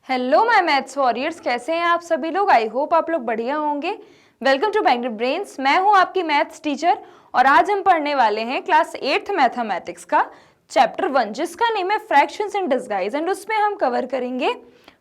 Hello my maths warriors, कैसे हैं आप सभी लोग। आई होप आप लोग बढ़िया होंगे। Welcome to Bangalore brains. मैं हूं आपकी मैथ्स टीचर और आज हम पढ़ने वाले हैं क्लास 8th मैथमेटिक्स का चैप्टर 1 जिसका नेम है फ्रैक्शंस इन डिस्गाइज एंड उसमें हम कवर करेंगे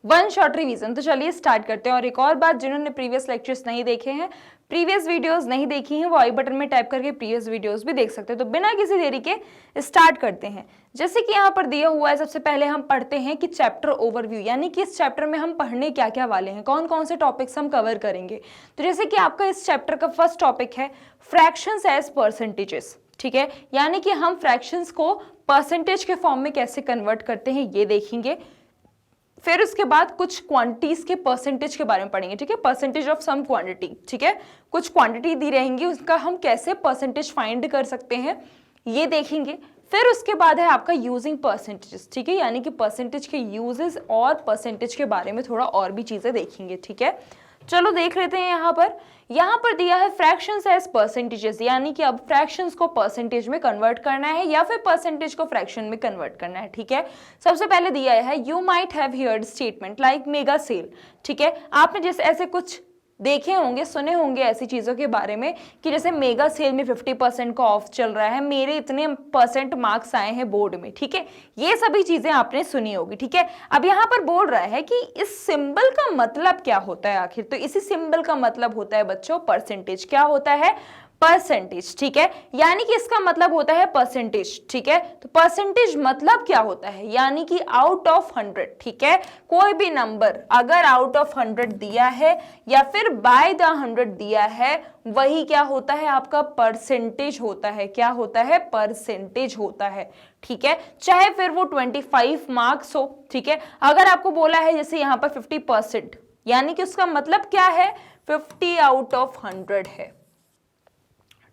वन शॉर्ट रिवीजन। तो चलिए स्टार्ट करते हैं। और एक और बात, जिन्होंने प्रीवियस लेक्चर्स नहीं देखे हैं, प्रीवियस वीडियोस नहीं देखी हैं, वो आई बटन में टाइप करके प्रीवियस वीडियोस भी देख सकते हैं। तो बिना किसी देरी के स्टार्ट करते हैं। जैसे कि यहाँ पर दिया हुआ है, सबसे पहले हम पढ़ते हैं कि चैप्टर ओवरव्यू, यानी कि इस चैप्टर में हम पढ़ने क्या क्या वाले हैं, कौन कौन से टॉपिक्स हम कवर करेंगे। तो जैसे कि आपका इस चैप्टर का फर्स्ट टॉपिक है फ्रैक्शंस एज परसेंटेजेस, ठीक है, यानी कि हम फ्रैक्शंस को परसेंटेज के फॉर्म में कैसे कन्वर्ट करते हैं ये देखेंगे। फिर उसके बाद कुछ क्वांटिटीज के परसेंटेज के बारे में पढ़ेंगे, ठीक है, परसेंटेज ऑफ सम क्वांटिटी, ठीक है, कुछ क्वांटिटी दी रहेंगी उसका हम कैसे परसेंटेज फाइंड कर सकते हैं ये देखेंगे। फिर उसके बाद है आपका यूजिंग परसेंटेजेस, ठीक है, यानी कि परसेंटेज के यूजेस और परसेंटेज के बारे में थोड़ा और भी चीजें देखेंगे, ठीक है। चलो देख लेते हैं। यहाँ पर दिया है फ्रैक्शंस एज परसेंटेजेस, यानी कि अब फ्रैक्शंस को परसेंटेज में कन्वर्ट करना है या फिर परसेंटेज को फ्रैक्शन में कन्वर्ट करना है, ठीक है। सबसे पहले दिया है you might have heard statement like mega sale, ठीक है, आपने जैसे ऐसे कुछ देखे होंगे, सुने होंगे ऐसी चीजों के बारे में कि जैसे मेगा सेल में 50% का ऑफ चल रहा है, मेरे इतने परसेंट मार्क्स आए हैं बोर्ड में, ठीक है, ये सभी चीजें आपने सुनी होगी, ठीक है। अब यहाँ पर बोल रहा है कि इस सिंबल का मतलब क्या होता है आखिर। तो इसी सिंबल का मतलब होता है बच्चों परसेंटेज। क्या होता है? परसेंटेज, ठीक है, यानी कि इसका मतलब होता है परसेंटेज, ठीक है। तो परसेंटेज मतलब क्या होता है, यानी कि आउट ऑफ 100, ठीक है, कोई भी नंबर अगर आउट ऑफ 100 दिया है या फिर बाय द 100 दिया है, वही क्या होता है आपका परसेंटेज होता है। क्या होता है? परसेंटेज होता है, ठीक है, चाहे फिर वो 25 मार्क्स हो, ठीक है। अगर आपको बोला है जैसे यहाँ पर 50%, यानी कि उसका मतलब क्या है, 50 आउट ऑफ 100 है,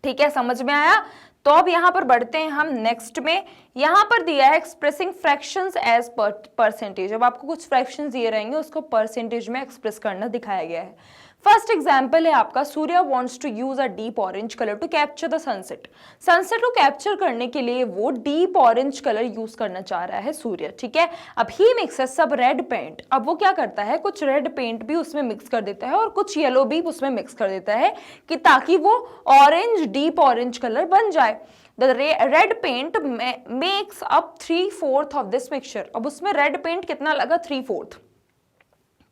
ठीक है, समझ में आया। तो अब यहां पर बढ़ते हैं हम नेक्स्ट में। यहां पर दिया है एक्सप्रेसिंग फ्रैक्शंस एज परसेंटेज। अब आपको कुछ फ्रैक्शंस दिए रहेंगे, उसको परसेंटेज में एक्सप्रेस करना दिखाया गया है। फर्स्ट एग्जांपल है आपका, Surya wants to use a deep orange colour to capture the sunset. Sunset को कैप्चर करने के लिए वो डीप ऑरेंज कलर यूज करना चाह रहा है सूर्य, ठीक है। अब ही मिक्सेस सब रेड पेंट, अब वो क्या करता है, कुछ रेड पेंट भी उसमें मिक्स कर देता है और कुछ येलो भी उसमें मिक्स कर देता है कि ताकि वो ऑरेंज, डीप ऑरेंज कलर बन जाए। The red paint makes up 3/4 of this mixture। अब उसमें रेड पेंट कितना लगा, 3/4,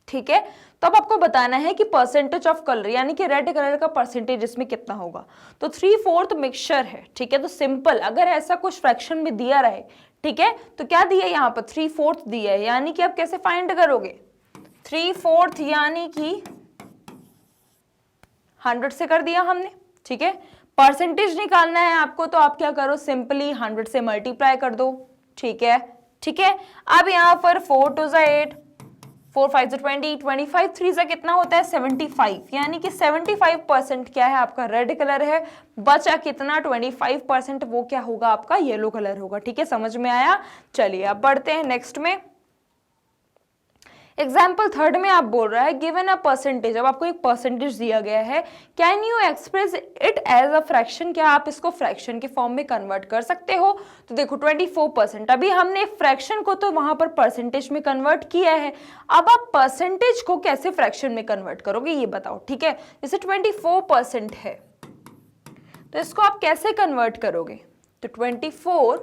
ठीक है। तो अब आपको बताना है कि परसेंटेज ऑफ कलर, यानी कि रेड कलर का परसेंटेज इसमें कितना होगा। तो 3/4 मिक्सचर है, ठीक है। तो सिंपल, अगर ऐसा कुछ फ्रैक्शन में दिया रहे, ठीक है, तो क्या दिया है यहाँ पर, 3/4 दिया है, यानी कि आप कैसे फाइंड करोगे, 3/4 यानी कि 100 से कर दिया हमने, ठीक है। परसेंटेज निकालना है आपको, तो आप क्या करो, सिंपली 100 से मल्टीप्लाई कर दो, ठीक है, ठीक है। अब यहाँ पर 4 2 8, 4 5 20, 25 3 से कितना होता है, 75, यानी कि 75% क्या है आपका रेड कलर है, बचा कितना, 25% वो क्या होगा आपका येलो कलर होगा, ठीक है, समझ में आया। चलिए अब बढ़ते हैं नेक्स्ट में। एग्जाम्पल थर्ड में आप बोल रहा है गिवन अ परसेंटेज, अब आपको एक परसेंटेज दिया गया है, can you express it as a fraction, क्या आप इसको फ्रैक्शन के फॉर्म में कन्वर्ट कर सकते हो। तो देखो 24%, अभी हमने फ्रैक्शन को तो वहां पर परसेंटेज में कन्वर्ट किया है, अब आप परसेंटेज को कैसे फ्रैक्शन में कन्वर्ट करोगे ये बताओ, ठीक है। जैसे 24% है तो इसको आप कैसे कन्वर्ट करोगे। तो 24,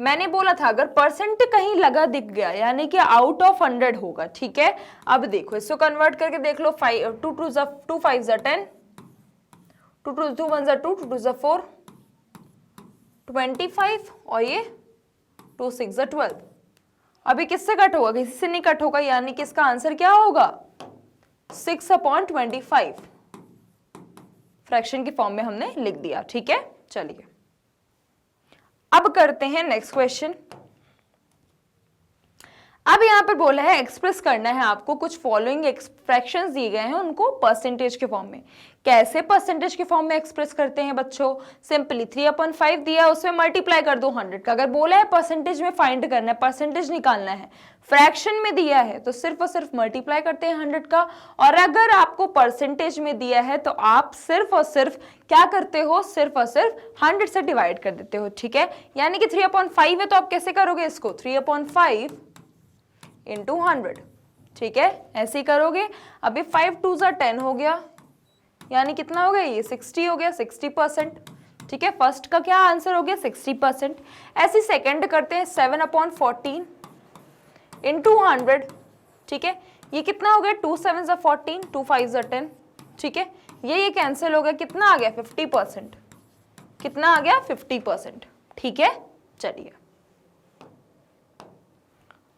मैंने बोला था अगर परसेंट कहीं लगा दिख गया यानी कि आउट ऑफ 100 होगा, ठीक है। अब देखो इसको कन्वर्ट करके देख लो, 2 5 10, 2 2 1 2, 2 2 4, 25 और ये 2 6 12। अभी किससे कट होगा, किसी से नहीं कट होगा, यानी कि इसका आंसर क्या होगा, 6/25 फ्रैक्शन के फॉर्म में हमने लिख दिया, ठीक है। चलिए अब करते हैं नेक्स्ट क्वेश्चन। अब यहां पर बोला है एक्सप्रेस करना है आपको, कुछ फॉलोइंग फ्रैक्शंस दिए गए हैं उनको परसेंटेज के फॉर्म में। कैसे परसेंटेज के फॉर्म में एक्सप्रेस करते हैं बच्चों, सिंपली 3/5 दिया है उसमें मल्टीप्लाई कर दो 100 का। अगर बोला है परसेंटेज में फाइंड करना है, परसेंटेज निकालना है, फ्रैक्शन में दिया है तो सिर्फ और सिर्फ मल्टीप्लाई करते हैं 100 का। और अगर आपको परसेंटेज में दिया है तो आप सिर्फ और सिर्फ क्या करते हो, सिर्फ और सिर्फ 100 से डिवाइड कर देते हो, ठीक है। यानी कि 3/5 है तो आप कैसे करोगे इसको, 3/5 into 100, ठीक है, ऐसे ही करोगे। अभी 5 2 10 हो गया, यानी कितना हो गया ये 60 हो गया, 60%। ठीक है, फर्स्ट का क्या आंसर हो गया 60%। ऐसे सेकंड करते हैं 7/14 इंटू 100। ठीक है, ये कितना हो गया 2 7 14, 2 5 10। ठीक है, ये कैंसिल हो गया, कितना आ गया 50%। कितना आ गया 50%। ठीक है, चलिए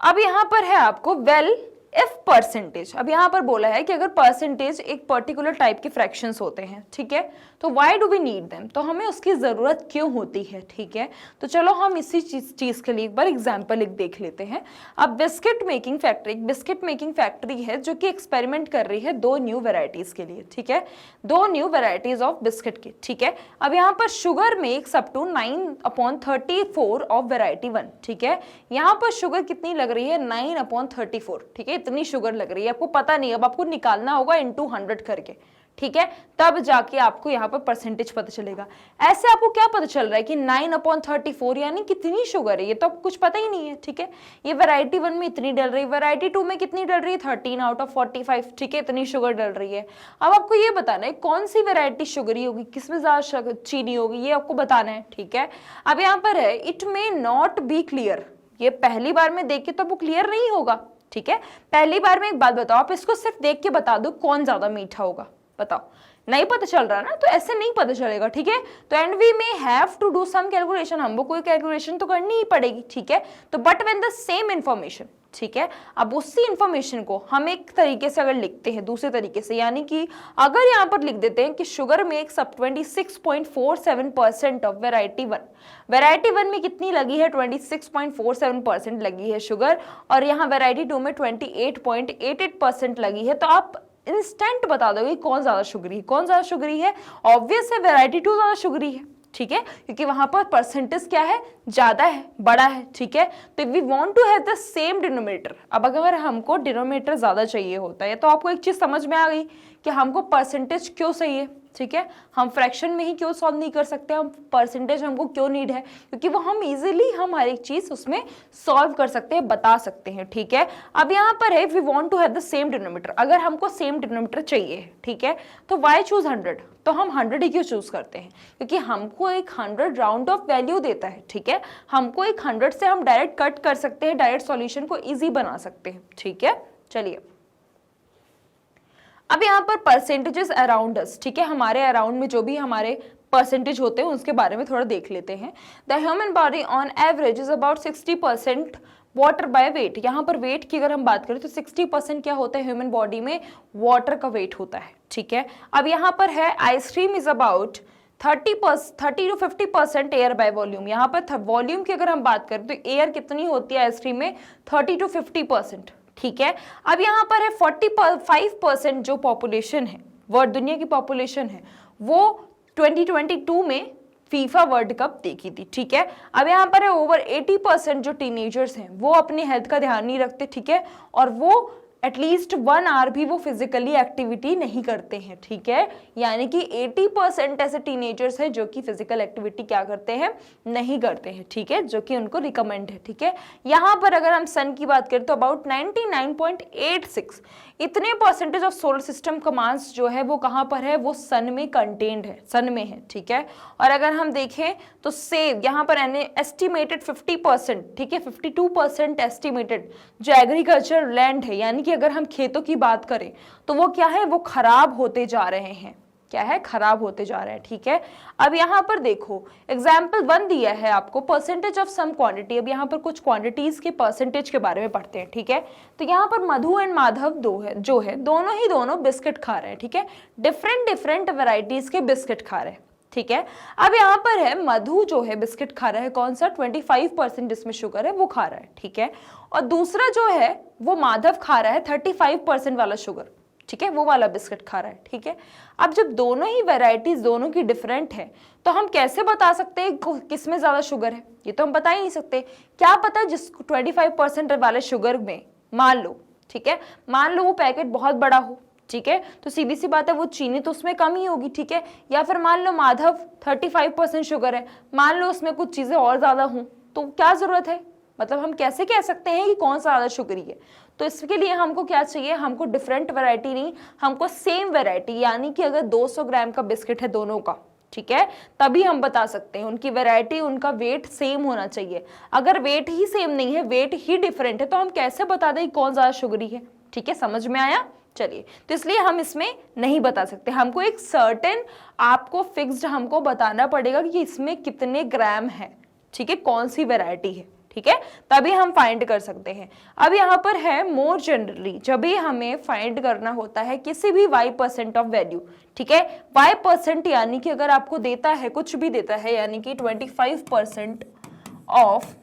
अब यहां पर है आपको वेल इफ परसेंटेज। अब यहां पर बोला है कि अगर परसेंटेज एक पर्टिकुलर टाइप के फ्रैक्शंस होते हैं, ठीक है, तो why do we need them, तो हमें उसकी जरूरत क्यों होती है। ठीक है, तो चलो हम इसी चीज के लिए एक बार एग्जांपल एक देख लेते हैं। अब बिस्किट मेकिंग फैक्ट्री, एक बिस्किट मेकिंग फैक्ट्री है जो कि एक्सपेरिमेंट कर रही है 2 न्यू वेराइटीज के लिए। ठीक है, 2 न्यू वेराइटीज ऑफ बिस्किट की। ठीक है, अब यहाँ पर sugar makes up to 9/34 of variety 1। ठीक है, यहाँ पर शुगर कितनी लग रही है 9/34। ठीक है, इतनी शुगर लग रही है, आपको पता नहीं, अब आपको निकालना होगा इनटू 100 करके। ठीक है, तब जाके आपको यहाँ पर परसेंटेज पता चलेगा। ऐसे आपको क्या पता चल रहा है कि 9/34 यानी कितनी शुगर है, ये तो आपको कुछ पता ही नहीं है। ठीक है, ये वैरायटी 1 में इतनी डल रही है, वैरायटी 2 में कितनी डल रही है 13/45। ठीक है, इतनी शुगर डल रही है। अब आपको ये बताना है कौन सी वैरायटी शुगरी होगी, किसमें ज्यादा चीनी होगी, ये आपको बताना है। ठीक है, अब यहाँ पर है it may not be clear, ये पहली बार में देख के तो वो क्लियर नहीं होगा। ठीक है, पहली बार में एक बात बताओ, आप इसको सिर्फ देख के बता दो कौन ज्यादा मीठा होगा, बताओ। नहीं पता चल रहा ना, तो ऐसे नहीं पता चलेगा। ठीक है, तो and we may have to do some calculation, हमको कोई कैलकुलेशन तो करनी ही पड़ेगी। ठीक है, तो but when the same information, ठीक है, अब उसी इंफॉर्मेशन को हम एक तरीके से अगर लिखते हैं दूसरे तरीके से, यानी कि अगर यहाँ पर लिख देते हैं कि sugar makes up 26.47% of variety 1। Variety 1 में कितनी लगी है 26.47% लगी है शुगर, और यहाँ वेराइटी 2 में 28.88% लगी है। तो आप इंस्टेंट बता दोगे कौन ज्यादा शुगरी है, कौन ज्यादा शुगरी है। ऑब्वियस है वेराइटी 2 ज्यादा शुगरी है। ठीक है, क्योंकि वहां पर परसेंटेज क्या है, ज्यादा है, बड़ा है। ठीक है, तो we want to have the same denominator. अब अगर हमको डिनोमिनेटर ज्यादा चाहिए होता है, तो आपको एक चीज समझ में आ गई कि हमको परसेंटेज क्यों चाहिए। ठीक है, हम फ्रैक्शन में ही क्यों सॉल्व नहीं कर सकते, हम परसेंटेज हमको क्यों नीड है, क्योंकि वो हम इजीली हम हर एक चीज उसमें सॉल्व कर सकते हैं, बता सकते हैं। ठीक है, अब यहाँ पर है we want to have the same denominator, अगर हमको सेम डिनोमिनेटर चाहिए, ठीक है, तो व्हाई चूज 100, तो हम 100 ही क्यों चूज करते हैं, क्योंकि हमको एक 100 राउंड ऑफ वैल्यू देता है। ठीक है, हमको एक 100 से हम डायरेक्ट कट कर सकते हैं, डायरेक्ट सॉल्यूशन को ईजी बना सकते हैं। ठीक है, चलिए अब यहाँ पर परसेंटेजेस अराउंड अस, ठीक है, हमारे अराउंड में जो भी हमारे परसेंटेज होते हैं उसके बारे में थोड़ा देख लेते हैं। The human body on average is about 60% water by weight. यहाँ पर वेट की अगर हम बात करें तो 60% क्या होता है ह्यूमन बॉडी में, वाटर का वेट होता है। ठीक है, अब यहाँ पर है ice cream is about 30 to 50% air by volume. यहाँ पर वॉल्यूम की अगर हम बात करें तो एयर कितनी होती है आइसक्रीम में 30 to 50%। ठीक है, अब यहाँ पर है 45% जो पॉपुलेशन है, वर्ल्ड दुनिया की पॉपुलेशन है, वो 2022 में फीफा वर्ल्ड कप देखी थी। ठीक है, अब यहाँ पर है ओवर 80% जो टीनेजर्स हैं वो अपनी हेल्थ का ध्यान नहीं रखते। ठीक है, और वो एटलीस्ट 1 आवर भी वो फिजिकली एक्टिविटी नहीं करते हैं। ठीक है, यानी कि 80% ऐसे टीनेजर्स हैं जो कि फिजिकल एक्टिविटी क्या करते हैं, नहीं करते हैं। ठीक है, जो कि उनको रिकमेंड है। ठीक है, यहाँ पर अगर हम सन की बात करें तो अबाउट 99.86 इतने परसेंटेज ऑफ सोलर सिस्टम का मास जो है वो कहाँ पर है, वो सन में कंटेन्ड है, सन में है। ठीक है, और अगर हम देखें तो सेव यहाँ पर एस्टिमेटेड 50%, ठीक है, 52% एस्टिमेटेड जो एग्रीकल्चर लैंड है, यानी कि अगर हम खेतों की बात करें तो वो क्या है, वो खराब होते जा रहे हैं। क्या है, खराब होते जा रहे हैं। ठीक है, अब यहाँ पर देखो एग्जाम्पल 1 दिया है आपको परसेंटेज ऑफ सम क्वांटिटी। अब यहाँ पर कुछ क्वांटिटीज के परसेंटेज के बारे में पढ़ते हैं। ठीक है, तो यहाँ पर मधु एंड माधव दोनों बिस्किट खा रहे हैं। ठीक है, डिफरेंट वेराइटीज के बिस्किट खा रहे हैं। ठीक है, अब यहाँ पर है मधु जो है बिस्किट खा रहा है, कौन सा 25% जिसमें शुगर है वो खा रहा है। ठीक है, और दूसरा जो है वो माधव खा रहा है 35% वाला शुगर। ठीक है, वो वाला बिस्किट खा रहा है। ठीक है, अब जब दोनों ही वैरायटीज दोनों की डिफरेंट है तो हम कैसे बता सकते हैं किसमें ज्यादा शुगर है, ये तो हम बता ही नहीं सकते। क्या पता जिस 25% वाले शुगर में मान लो, ठीक है, मान लो वो पैकेट बहुत बड़ा हो, ठीक है, तो सीधी सी बात है वो चीनी तो उसमें कम ही होगी। ठीक है, या फिर मान लो माधव 35% शुगर है, मान लो उसमें कुछ चीजें और ज्यादा हों, तो क्या जरूरत है, मतलब हम कैसे कह सकते हैं कि कौन सा ज़्यादा शुगरी है? तो इसके लिए हमको क्या चाहिए, हमको डिफरेंट वैरायटी नहीं, हमको सेम वैरायटी, यानी कि अगर 200 ग्राम का बिस्किट है दोनों का, ठीक है, तभी हम बता सकते हैं उनकी वैरायटी, उनका वेट सेम होना चाहिए। अगर वेट ही सेम नहीं है, वेट ही डिफरेंट है, तो हम कैसे बता दें कौन ज़्यादा शुगरी है? ठीक है, समझ में आया? चलिए, तो इसलिए हम इसमें नहीं बता सकते, हमको एक सर्टेन आपको फिक्स्ड हमको बताना पड़ेगा कि इसमें कितने ग्राम है, ठीक है, कौन सी वैरायटी है, ठीक है, तभी हम फाइंड कर सकते हैं। अब यहाँ पर है मोर जनरली, जब भी हमें फाइंड करना होता है किसी भी y% ऑफ वैल्यू, ठीक है, y% यानी कि अगर आपको देता है, कुछ भी देता है, यानी कि 25% ऑफ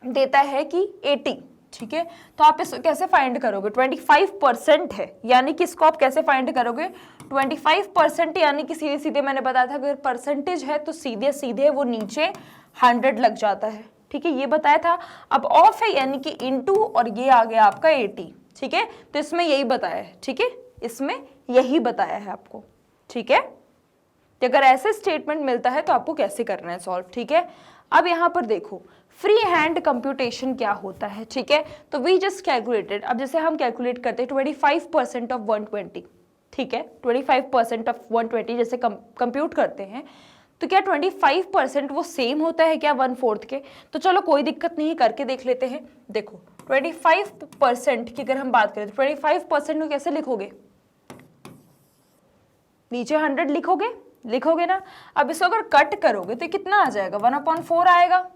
देता है कि 80, ठीक है, तो आप इसको कैसे फाइंड करोगे? 25% है, यानी कि इसको आप कैसे फाइंड करोगे? 25% यानी कि सीधे सीधे मैंने बताया था, अगर परसेंटेज है तो सीधे सीधे वो नीचे 100 लग जाता है, ठीक है, ये बताया था। अब ऑफ है यानी कि इनटू, और ये आ गया आपका 80, ठीक है, तो इसमें यही बताया है, ठीक है, इसमें यही बताया है आपको, ठीक है। तो अगर ऐसे स्टेटमेंट मिलता है तो आपको कैसे करना है सॉल्व, ठीक है। अब यहाँ पर देखो फ्री हैंड कंप्यूटेशन क्या होता है, ठीक है, तो वी जस्ट कैलकुलेटेड, अब जैसे हम कैलकुलेट करते हैं 25% ऑफ 120, ठीक है, 25% ऑफ 120 जैसे कंप्यूट करते हैं, तो क्या 25% वो सेम होता है क्या 1/4 के? तो चलो कोई दिक्कत नहीं, करके देख लेते हैं। देखो 25% की अगर हम बात करें तो 25% को कैसे लिखोगे? नीचे 100 लिखोगे ना। अब इसको अगर कट करोगे तो कितना आ जाएगा? 1/4 आएगा,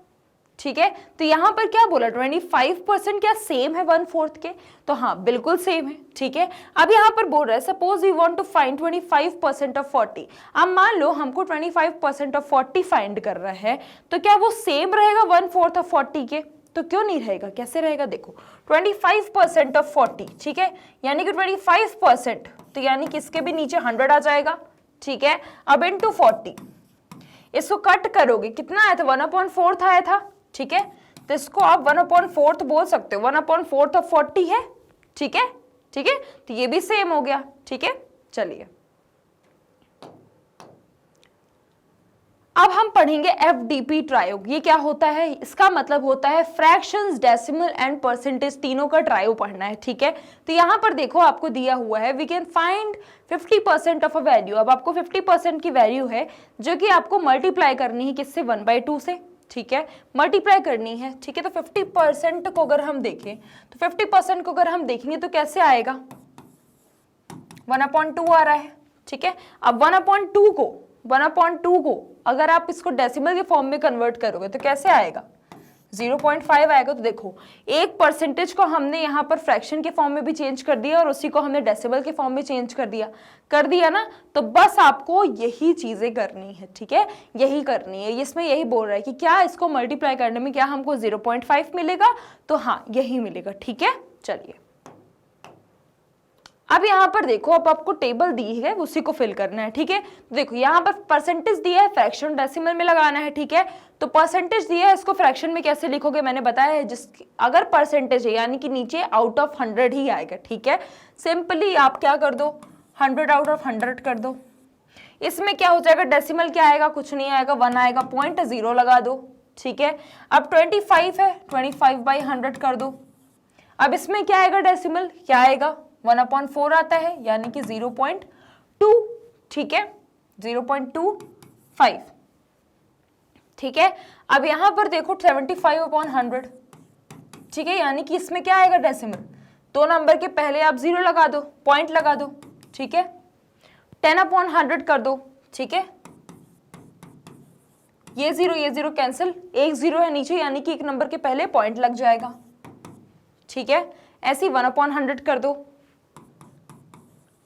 ठीक है। तो यहाँ पर क्या बोला, 25% क्या सेम है 1/4 के? तो हाँ बिल्कुल सेम है, ठीक है। अब यहाँ पर बोल रहा है suppose you want to find 25% of 40। अब मान लो हमको 25% ऑफ 40 फाइंड कर रहा है, तो क्या वो सेम रहेगा 1/4 ऑफ 40 के? तो क्यों नहीं रहेगा, कैसे रहेगा? देखो 25% ऑफ 40, ठीक है, यानी कि 25%, तो यानी कि इसके भी नीचे 100 आ जाएगा, ठीक है। अब इनटू 40, इसको कट करोगे कितना आया था? 1/4 आया था, ठीक है, तो इसको आप 1/4 बोल सकते हो, 1/4 ऑफ 40 है, ठीक है, ठीक है, तो ये भी सेम हो गया, ठीक है। चलिए अब हम पढ़ेंगे एफडीपी ट्रायो। ये क्या होता है? इसका मतलब होता है फ्रैक्शंस, डेसिमल एंड परसेंटेज, तीनों का ट्रायो पढ़ना है, ठीक है। तो यहाँ पर देखो आपको दिया हुआ है we can find 50% of a value. अब आपको 50% की वैल्यू है जो कि आपको मल्टीप्लाई करनी है किससे? 1/2 से, ठीक है, मल्टीप्लाई करनी है, ठीक है। तो 50% को अगर हम देखें तो 50% को अगर हम देखेंगे तो कैसे आएगा? 1/2 आ रहा है, ठीक है। अब 1/2 को अगर आप इसको डेसिमल के फॉर्म में कन्वर्ट करोगे तो कैसे आएगा? 0.5 आएगा। तो देखो 1% को हमने यहाँ पर फ्रैक्शन के फॉर्म में भी चेंज कर दिया और उसी को हमने डेसिमल के फॉर्म में चेंज कर दिया ना। तो बस आपको यही चीजें करनी है, ठीक है, यही करनी है। इसमें यही बोल रहा है कि क्या इसको मल्टीप्लाई करने में क्या हमको 0.5 मिलेगा? तो हाँ यही मिलेगा, ठीक है। चलिए अब यहाँ पर देखो, अब आपको टेबल दी है उसी को फिल करना है, ठीक है। देखो यहाँ पर परसेंटेज दिया है, फ्रैक्शन डेसिमल में लगाना है, ठीक है। तो परसेंटेज दिया है, इसको फ्रैक्शन में कैसे लिखोगे मैंने बताया है। अगर परसेंटेज है यानी कि नीचे आउट ऑफ 100 ही आएगा, ठीक है। सिंपली आप क्या कर दो, 100 आउट ऑफ 100 कर दो। इसमें क्या हो जाएगा? डेसिमल क्या आएगा? कुछ नहीं आएगा, 1 आएगा, 0.0 लगा दो, ठीक है। अब 25 है, 25/100 कर दो। अब इसमें क्या आएगा? डेसिमल क्या आएगा? 1/4 आता है, यानी कि 0.2, ठीक है, 0.25, ठीक है। अब यहां पर देखो 75/100, ठीक है, यानी कि इसमें क्या आएगा? डेसिमल। 2 नंबर के पहले आप 0 लगा दो, पॉइंट लगा दो, ठीक है। 10/100 कर दो, ठीक है। ये 0 कैंसिल, एक 0 है नीचे, यानी कि 1 नंबर के पहले पॉइंट लग जाएगा, ठीक है। ऐसे 1/100 कर दो,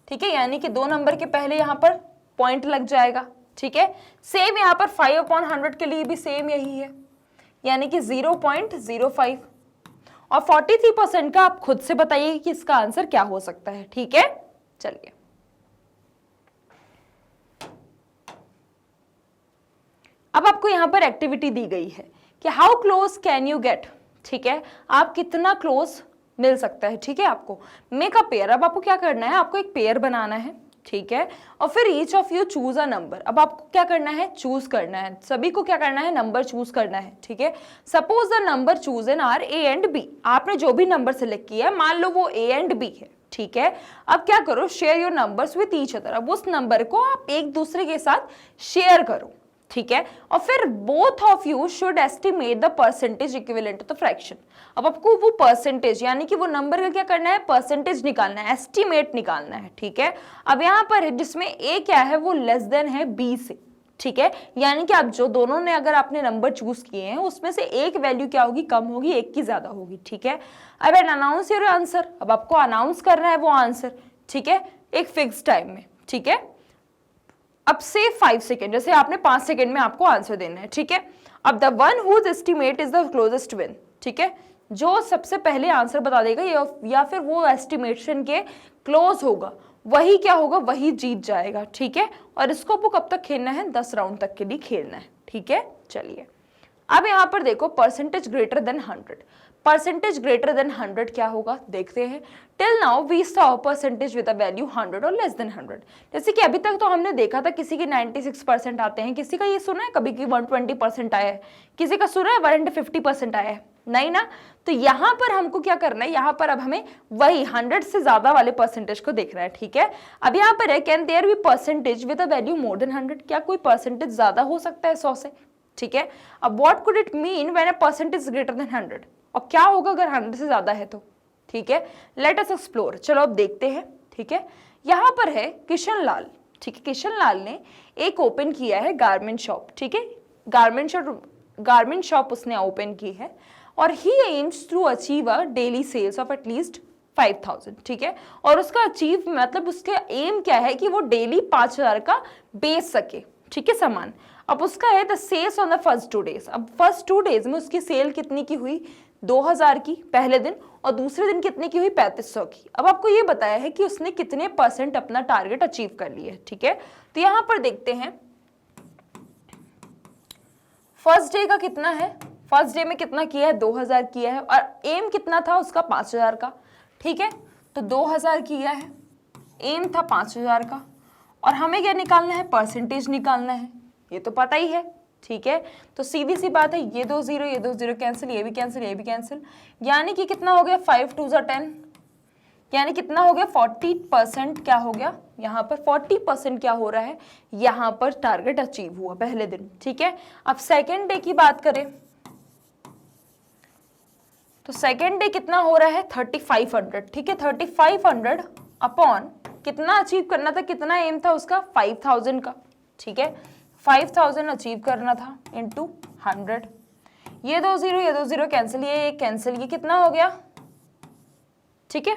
ठीक है, यानी कि 2 नंबर के पहले यहां पर पॉइंट लग जाएगा, ठीक है। सेम यहां पर 5/100 के लिए भी सेम यही है, यानी कि 0.05। और 43% का आप खुद से बताइए कि इसका आंसर क्या हो सकता है, ठीक है। चलिए अब आपको यहां पर एक्टिविटी दी गई है कि how close can you get, ठीक है, आप कितना क्लोज मिल सकता है, ठीक है। आपको मेक अ पेयर। अब आपको क्या करना है? आपको एक पेयर बनाना है, ठीक है, और फिर each of you choose a number. अब आपको क्या करना है, चूज करना है, सभी को क्या करना है, नंबर चूज करना है। ठीक है, suppose the number chosen are A and B. आपने जो भी नंबर सेलेक्ट किया है, मान लो वो ए एंड बी है। ठीक है, अब क्या करो, share your numbers with each other. अब उस नंबर को आप एक दूसरे के साथ शेयर करो। ठीक है, और फिर both of you should estimate the percentage equivalent to the fraction. अब आपको वो परसेंटेज यानी कि वो नंबर का क्या करना है, परसेंटेज निकालना है, एस्टिमेट निकालना है। ठीक है, अब यहाँ पर है जिसमें ए क्या है, वो लेस देन है बी से। ठीक है, यानी कि आप जो दोनों ने अगर आपने नंबर चूज किए हैं उसमें से एक वैल्यू क्या होगी, कम होगी, एक की ज्यादा होगी। ठीक है, अब एंड अनाउंस योर आंसर। अब आपको अनाउंस करना है वो आंसर। ठीक है, एक फिक्स टाइम में। ठीक है, अब से 5 सेकेंड, जैसे आपने 5 सेकेंड में आपको आंसर देना है। ठीक है, अब the one whose estimate is the closest win. ठीक है, जो सबसे पहले आंसर बता देगा या फिर वो एस्टिमेशन के क्लोज होगा, वही क्या होगा, वही जीत जाएगा। ठीक है, और इसको आपको कब तक खेलना है, 10 राउंड तक के लिए खेलना है। ठीक है, चलिए अब यहाँ पर देखो percentage greater than 100। Percentage greater than 100 क्या होगा, देखते हैं। Till now we saw percentage with a value 100 और लेस देन 100। जैसे कि अभी तक तो हमने देखा था किसी के 96% आते हैं, किसी का ये सुना है कभी कि 120% आया है, किसी का सुना है 150% आया है, नहीं ना। तो यहाँ पर हमको क्या करना है, यहाँ पर अब हमें वही 100 से ज्यादा वाले परसेंटेज को देखना है। ठीक है, अब यहाँ पर है can there be percentage with a value more than 100। क्या कोई परसेंटेज ज्यादा हो सकता है 100 से। ठीक है, अब what could it mean when a percentage greater than 100, और क्या होगा अगर 100 से ज्यादा है तो। ठीक है, लेट अस एक्सप्लोर, चलो अब देखते हैं। ठीक है, यहाँ पर है किशन लाल। ठीक है, किशन लाल ने एक ओपन किया है गारमेंट शॉप। ठीक है, गारमेंट शॉप उसने ओपन की है और he aims to achieve a daily sales of at least 5000। ठीक है, और उसका अचीव मतलब उसका एम क्या है कि वो डेली 5000 का बेच सके। ठीक है, सामान। अब उसका है the sales on the first 2 days. अब फर्स्ट 2 डेज में उसकी सेल कितनी की हुई, 2000 की पहले दिन, और दूसरे दिन कितने की हुई, 3500 की। अब आपको ये बताया है कि उसने कितने % अपना टारगेट अचीव कर लिया है। ठीक है, तो यहां पर देखते हैं फर्स्ट डे का कितना है, फर्स्ट डे में कितना किया है, 2000 किया है, और एम कितना था उसका, 5000 का। ठीक है, तो 2000 किया है, एम था 5000 का, और हमें क्या निकालना है, परसेंटेज निकालना है, ये तो पता ही है। ठीक है, तो सीधी सी बात है, ये 2 0 कैंसिल, ये भी कैंसिल, ये भी कैंसिल, यानी कि कितना हो गया, 5 2 10, यानी कितना हो गया, 40% क्या हो गया, यहाँ पर 40% क्या हो रहा है, यहाँ पर टारगेट अचीव हुआ पहले दिन। ठीक है, अब सेकेंड डे की बात करें तो सेकेंड डे कितना हो रहा है, 3500। ठीक है, 3500 अपॉन कितना अचीव करना था, कितना एम था उसका, 5000 का। ठीक है, 5000 अचीव करना था इंटू 100, ये 2 0 कैंसिल, ये कैंसिल, ये कितना हो गया, ठीक है,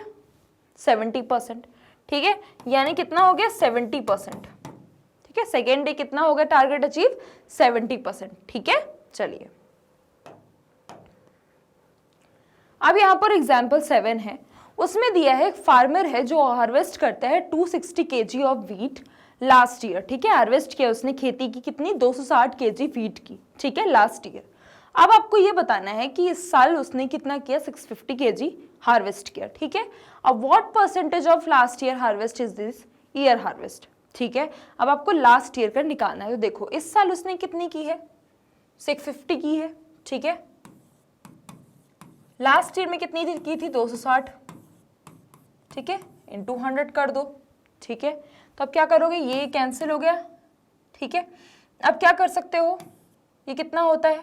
70%। ठीक है, यानी कितना हो गया, 70%। ठीक है, सेकेंड डे कितना हो गया टारगेट अचीव, 70%। ठीक है, चलिए अब यहाँ पर एग्जाम्पल 7 है, उसमें दिया है एक फार्मर है जो हार्वेस्ट करता है 260 kg of wheat last year. ठीक है, हार्वेस्ट किया उसने, खेती की कितनी, 260 kg व्हीट की। ठीक है, लास्ट ईयर। अब आपको ये बताना है कि इस साल उसने कितना किया, 650 kg हार्वेस्ट किया। ठीक है, अब what percentage of last year harvest is this year harvest. ठीक है, अब आपको लास्ट ईयर का निकालना है। तो देखो इस साल उसने कितनी की है, 650 की है। ठीक है, लास्ट ईयर में कितनी की थी, 260। ठीक है, इंटू 100 कर दो। ठीक है, तो अब क्या करोगे, ये कैंसिल हो गया। ठीक है, अब क्या कर सकते हो, ये कितना होता है,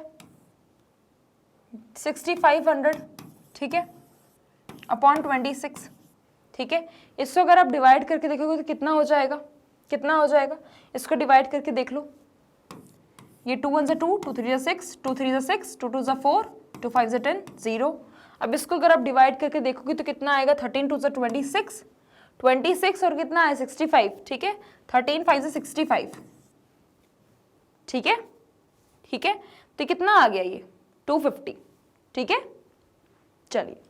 6500। ठीक है, अपॉन 26। ठीक है, इसको अगर आप डिवाइड करके देखोगे तो कितना हो जाएगा, कितना हो जाएगा, इसको डिवाइड करके देख लो। ये 2 1 2, 2 3 6, 2 3 6, 2 2 4, 2 5 10, 0। अब इसको अगर आप डिवाइड करके देखोगे तो कितना आएगा, 13 2 26, 26 और कितना है, 65। ठीक है, 13 5 65। ठीक है, ठीक है, तो कितना आ गया ये, 250। ठीक है, चलिए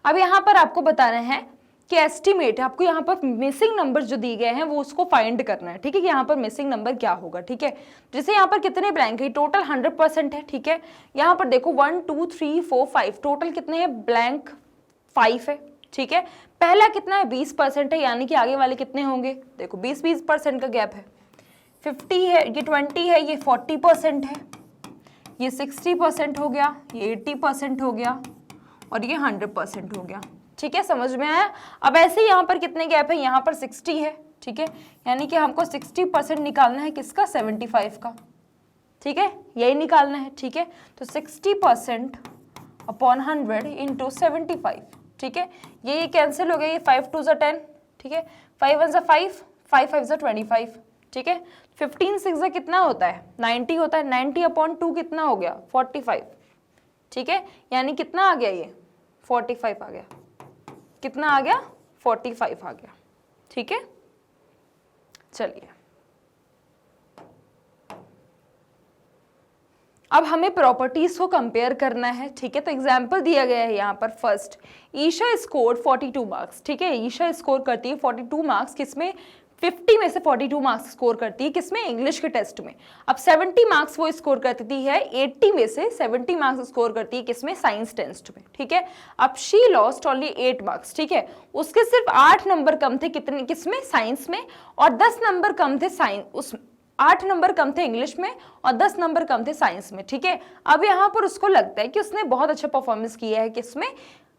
अब यहां पर आपको बताना है कि एस्टिमेट है, आपको यहाँ पर मिसिंग नंबर जो दिए गए हैं वो उसको फाइंड करना है। ठीक है, कि यहाँ पर मिसिंग नंबर क्या होगा। ठीक है, जैसे यहाँ पर कितने ब्लैंक है, टोटल 100% है। ठीक है, यहाँ पर देखो 1 2 3 4 5, टोटल कितने हैं ब्लैंक, 5 है, ठीक है। पहला कितना है 20% है, यानी कि आगे वाले कितने होंगे, देखो 20% का गैप है। 50 है, ये 20 है, ये 40% है, ये 60% हो गया, ये 80% हो गया और ये 100% हो गया, ठीक है। समझ में आया। अब ऐसे यहाँ पर कितने गैप है, यहाँ पर 60 है, ठीक है, यानी कि हमको 60% निकालना है किसका, 75 का, ठीक है, यही निकालना है, ठीक है। तो 60% अपॉन 100 इंटू 75, ठीक है। ये कैंसिल हो गया, ये 5 2 10, ठीक है, 5 1 5, 5 5 25, ठीक है। 15 6 कितना होता है, 90 होता है, 90 अपॉन 2 कितना हो गया, 45, ठीक है, यानी कितना आ गया, ये 45 आ गया, कितना आ गया, 45 आ गया, ठीक है। चलिए अब हमें प्रॉपर्टीज को कंपेयर करना है, ठीक है। तो एग्जाम्पल दिया गया है यहाँ पर, फर्स्ट ईशा स्कोर 42 मार्क्स, ठीक है। ईशा स्कोर करती है 42 मार्क्स, किसमें, 50 में से 42 मार्क्स स्कोर करती है, किसमें, इंग्लिश के टेस्ट में। अब 70 मार्क्स वो स्कोर करती है, 80 में से 70 मार्क्स स्कोर करती है, किसमें, साइंस टेस्ट में, ठीक है। अब शी लॉस्ट ओनली 8 मार्क्स, ठीक है, उसके सिर्फ 8 नंबर कम थे, कितने, किसमें, साइंस में, और 10 नंबर कम थे साइंस, उस 8 नंबर कम थे इंग्लिश में और 10 नंबर कम थे साइंस में, ठीक है। अब यहाँ पर उसको लगता है कि उसने बहुत अच्छा परफॉर्मेंस किया है, किसमें,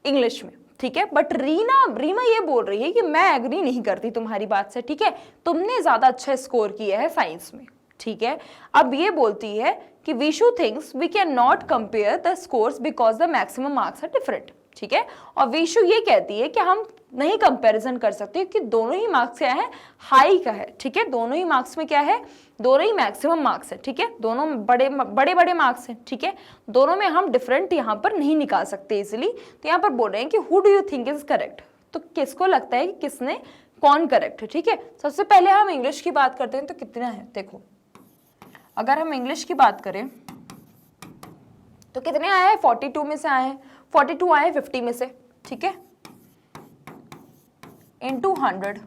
इंग्लिश में, ठीक है। बट रीमा ये बोल रही है कि मैं एग्री नहीं करती तुम्हारी बात से, ठीक है, तुमने ज्यादा अच्छा स्कोर किया है साइंस में, ठीक है। अब ये बोलती है कि Vishu thinks we can not compare the scores because the maximum marks are different, ठीक है। और विशु ये कहती है कि हम नहीं कंपैरिजन कर सकते क्योंकि दोनों ही मार्क्स क्या है, हाई का है, ठीक है। दोनों ही मार्क्स में क्या है, दोनों ही मैक्सिमम मार्क्स है, ठीक है, दोनों बड़े बड़े मार्क्स हैं, ठीक है। दोनों में हम डिफरेंट यहाँ पर नहीं निकाल सकते इजीली। तो यहाँ पर बोल रहे हैं कि who do you think is correct, तो किसको लगता है कि किसने, कौन करेक्ट है, ठीक है। सबसे पहले हम इंग्लिश की बात करते हैं, तो कितना है, देखो अगर हम इंग्लिश की बात करें तो कितने आए हैं, 42 में से आए हैं, 42 आए हैं 50 में से, ठीक है, इंटू 100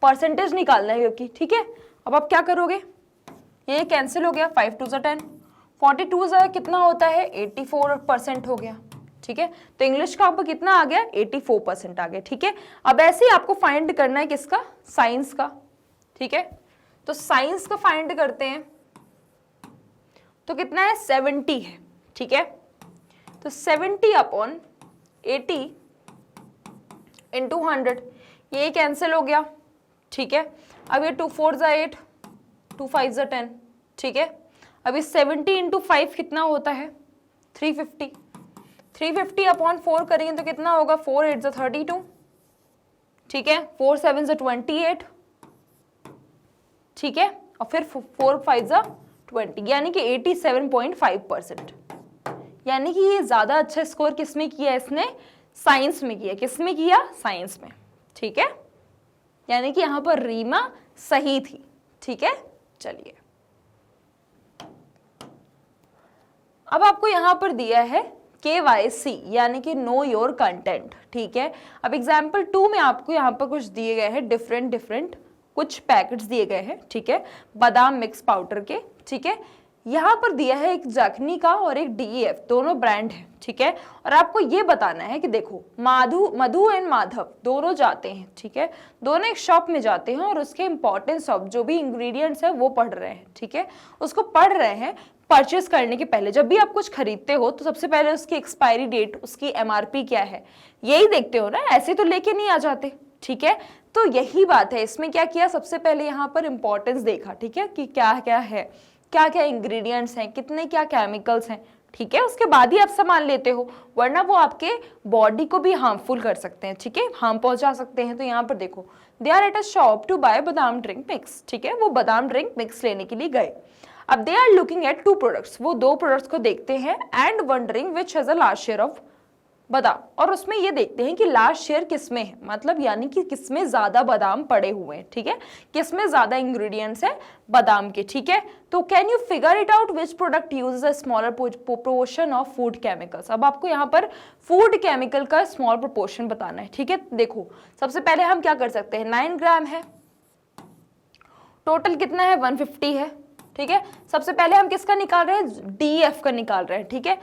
परसेंटेज निकालना है क्योंकि, ठीक है। अब आप क्या करोगे, ये कैंसिल हो गया, 5 2 10, 42 कितना होता है, 84% हो गया, ठीक है। तो इंग्लिश का आपको कितना आ गया, 84% आ गया, ठीक है। अब ऐसे ही आपको फाइंड करना है किसका, साइंस का, ठीक है। तो साइंस का फाइंड करते हैं, तो कितना है, 70 है, ठीक है। तो 70 अपॉन 80 इंटू 100, ये कैंसिल हो गया, ठीक है। अब ये 2 4 8, 2 5 10, ठीक है। अब ये 70 इंटू 5 कितना होता है, 350, 350 अपॉन 4 करेंगे तो कितना होगा, 4 8 32, ठीक है, 4 7 28, ठीक है, और फिर 4 5 20, यानी कि 87.5%, यानी कि ये ज्यादा अच्छा स्कोर किसमें किया, इसने साइंस में किया, किसमें किया, साइंस में, ठीक है। यानी कि यहां पर रीमा सही थी, ठीक है। चलिए अब आपको यहां पर दिया है KYC यानी कि नो योर कंटेंट, ठीक है। अब एग्जाम्पल 2 में आपको यहाँ पर कुछ दिए गए हैं, डिफरेंट कुछ पैकेट्स दिए गए हैं, ठीक है, बादाम मिक्स पाउडर के, ठीक है। यहाँ पर दिया है एक जखनी का और एक DEF, दोनों ब्रांड है, ठीक है। और आपको ये बताना है कि देखो मधु एंड माधव दोनों जाते हैं, ठीक है, दोनों एक शॉप में जाते हैं और उसके इंपॉर्टेंस ऑफ जो भी इंग्रेडिएंट्स है वो पढ़ रहे हैं, ठीक है, उसको पढ़ रहे हैं परचेस करने के पहले। जब भी आप कुछ खरीदते हो तो सबसे पहले उसकी एक्सपायरी डेट, उसकी MRP क्या है, यही देखते हो ना, ऐसे तो लेके नहीं आ जाते, ठीक है। तो यही बात है, इसमें क्या किया, सबसे पहले यहाँ पर इंपॉर्टेंस देखा, ठीक है, कि क्या क्या है, क्या क्या इंग्रेडिएंट्स हैं, कितने क्या केमिकल्स हैं, ठीक है, उसके बाद ही आप सामान लेते हो, वरना वो आपके बॉडी को भी हार्मफुल कर सकते हैं, ठीक है, हार्म पहुंचा सकते हैं। तो यहाँ पर देखो, they are at a shop to buy badam drink mix, ठीक है, वो बादाम ड्रिंक मिक्स लेने के लिए गए। अब they are looking at 2 products, वो 2 प्रोडक्ट्स को देखते हैं, and wondering which has a large share of badam, और उसमें ये देखते हैं कि लास्ट शेयर किसमें है, मतलब यानी कि किसमें ज्यादा बादाम पड़े हुए हैं, ठीक है, किसमें ज्यादा इंग्रेडिएंट्स है बादाम के, ठीक है। तो can you figure it out which product uses a smaller proportion of food chemicals. अब आपको यहाँ पर फूड केमिकल का स्मॉल प्रोपोर्शन बताना है, ठीक है। देखो सबसे पहले हम क्या कर सकते हैं, 9 ग्राम है, टोटल कितना है, 150 है, ठीक है। सबसे पहले हम किसका निकाल रहे हैं, DEF का निकाल रहे हैं, ठीक है।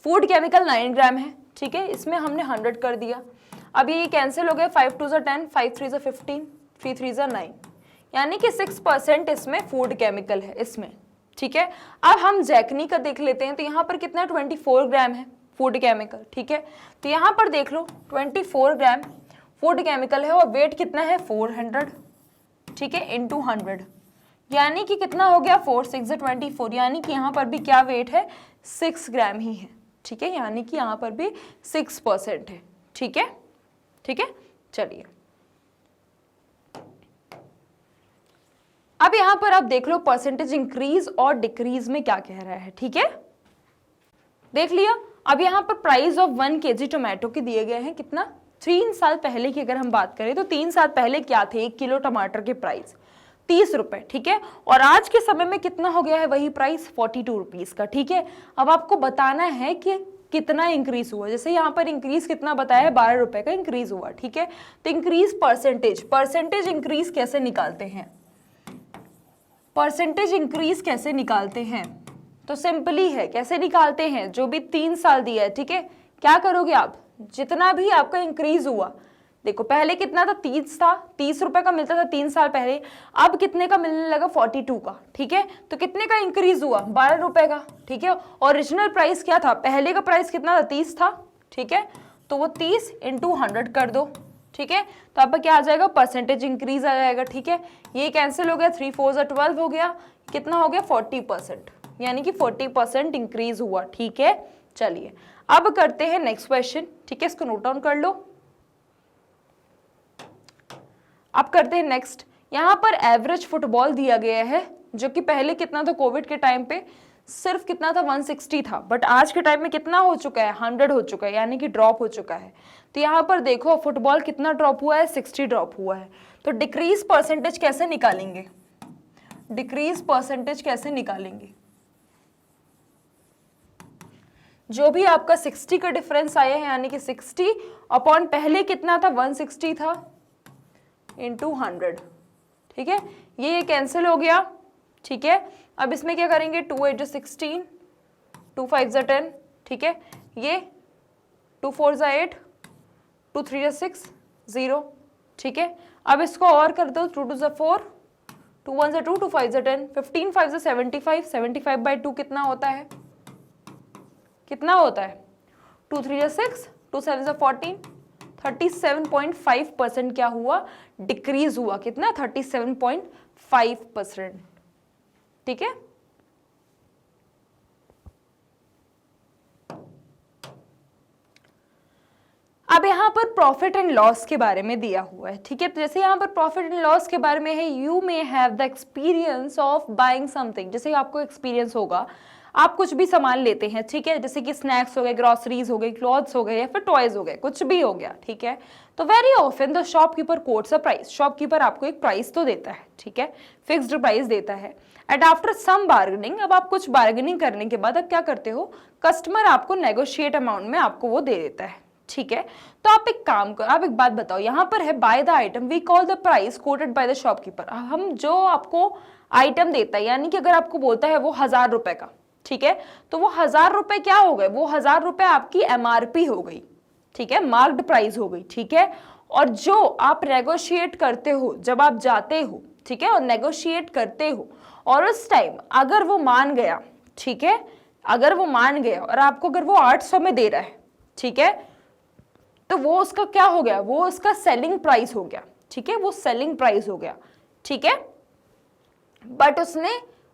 फूड केमिकल 9 ग्राम है, ठीक है, इसमें हमने 100 कर दिया। अब ये कैंसिल हो गया, 5 2 ज़ा 10, 5 3 ज़ा 15, 3 3 ज़ा 9, यानी कि 6% इसमें फूड केमिकल है इसमें। ठीक है, अब हम जैकनी का देख लेते हैं। तो यहाँ पर कितना 24 ग्राम है फूड केमिकल। ठीक है, तो यहाँ पर देख लो 24 ग्राम फूड केमिकल है और वेट कितना है 400। ठीक है, इंटू 100, यानी कि कितना हो गया 4 6 24, यानी कि यहाँ पर भी क्या वेट है 6 ग्राम ही है। ठीक है, यानी कि यहाँ पर भी 6% है। ठीक है, ठीक है, चलिए अब यहाँ पर आप देख लो परसेंटेज इंक्रीज और डिक्रीज में क्या कह रहा है। ठीक है, देख लिया। अब यहाँ पर प्राइस ऑफ 1 kg टोमेटो के दिए गए हैं कितना, 3 साल पहले की अगर हम बात करें तो 3 साल पहले क्या थे 1 किलो टमाटर के प्राइस 30 रुपए। ठीक है, और आज के समय में कितना हो गया है वही प्राइस 42 रुपीज का। ठीक है, अब आपको बताना है कि कितना इंक्रीज हुआ। जैसे यहाँ पर इंक्रीज कितना बताया है 12 रुपए का इंक्रीज हुआ। ठीक है, तो इंक्रीज परसेंटेज इंक्रीज कैसे निकालते हैं, परसेंटेज इंक्रीज कैसे निकालते हैं, तो सिंपली है कैसे निकालते हैं, जो भी 3 साल दिया है। ठीक है, क्या करोगे आप, जितना भी आपका इंक्रीज हुआ, देखो पहले कितना था 30 था, 30 रुपए का मिलता था 3 साल पहले, अब कितने का मिलने लगा 42 का। ठीक है, तो कितने का इंक्रीज हुआ 12 रुपए का। ठीक है, ओरिजिनल प्राइस क्या था, पहले का प्राइस कितना था 30 था। ठीक है, तो वो 30 इंटू 100 कर दो। ठीक है, तो आपका क्या आ जाएगा परसेंटेज इंक्रीज आ जाएगा। ठीक है, ये कैंसिल हो गया, 3 4 ज़ा 12 हो गया, कितना हो गया 40%, यानी कि 40% इंक्रीज हुआ। ठीक है, चलिए अब करते हैं नेक्स्ट क्वेश्चन। ठीक है, इसको नोट डाउन कर लो। अब करते हैं नेक्स्ट। यहाँ पर एवरेज फुटबॉल दिया गया है, जो कि पहले कितना था कोविड के टाइम पे सिर्फ कितना था 160 था, बट आज के टाइम में कितना हो चुका है 100 हो चुका है, यानी कि ड्रॉप हो चुका है। तो यहाँ पर देखो फुटबॉल कितना ड्रॉप हुआ है 60 ड्रॉप हुआ है। तो डिक्रीज परसेंटेज कैसे निकालेंगे, डिक्रीज परसेंटेज कैसे निकालेंगे, जो भी आपका 60 का डिफरेंस आया है, यानी कि 60 अपॉन पहले कितना था 160 था इंटू 100। ठीक है, ये कैंसिल हो गया। ठीक है, अब इसमें क्या करेंगे 2 8 16, 2 5 10। ठीक है, ये 2 4 8, 2 3 6 0। ठीक है, अब इसको और कर दो 2 2 4, 2 1 2, 2 5 10, 15 5 75, 75/2 कितना होता है, कितना होता है 2 3 6, 2 7 14, 37.5% क्या हुआ डिक्रीज हुआ, कितना 37.5%। ठीक है, अब यहाँ पर प्रॉफिट एंड लॉस के बारे में दिया हुआ है। ठीक है, तो जैसे यहाँ पर प्रॉफिट एंड लॉस के बारे में है, you may have the experience of buying something. जैसे आपको एक्सपीरियंस होगा, आप कुछ भी सामान लेते हैं, ठीक है, जैसे कि स्नैक्स हो गए, ग्रोसरीज हो गई, क्लॉथ्स हो गए, या फिर टॉयज हो गए, कुछ भी हो गया। ठीक है, तो very often the shopkeeper quotes a price, shopkeeper आपको एक प्राइस तो देता है। ठीक है, फिक्स्ड प्राइस देता है। एंड आफ्टर सम बार्गेनिंग, अब आप कुछ बार्गेनिंग करने के बाद अब क्या करते हो, कस्टमर आपको नेगोशिएट अमाउंट में आपको वो दे देता है। ठीक है, तो आप एक काम करो, आप एक बात बताओ, यहाँ पर है by the item we call the price quoted by the shopkeeper. हम जो आपको आइटम देता है, यानी कि अगर आपको बोलता है वो 1000 रुपए का, ठीक है, तो वो 1000 रुपए क्या हो गए, वो 1000 रुपए आपकी एमआरपी हो गई। ठीक है, मार्क्ड प्राइस हो गई। ठीक है, और जो आप नेगोशिएट करते हो, जब आप जाते हो, ठीक है, और नेगोशिएट करते हो, और उस टाइम अगर वो मान गया, ठीक है, अगर वो मान गया और आपको अगर वो 800 में दे रहा है, ठीक है, तो वो उसका क्या हो गया, वो उसका सेलिंग प्राइस हो गया। ठीक है, वो सेलिंग प्राइस हो गया। ठीक है, बट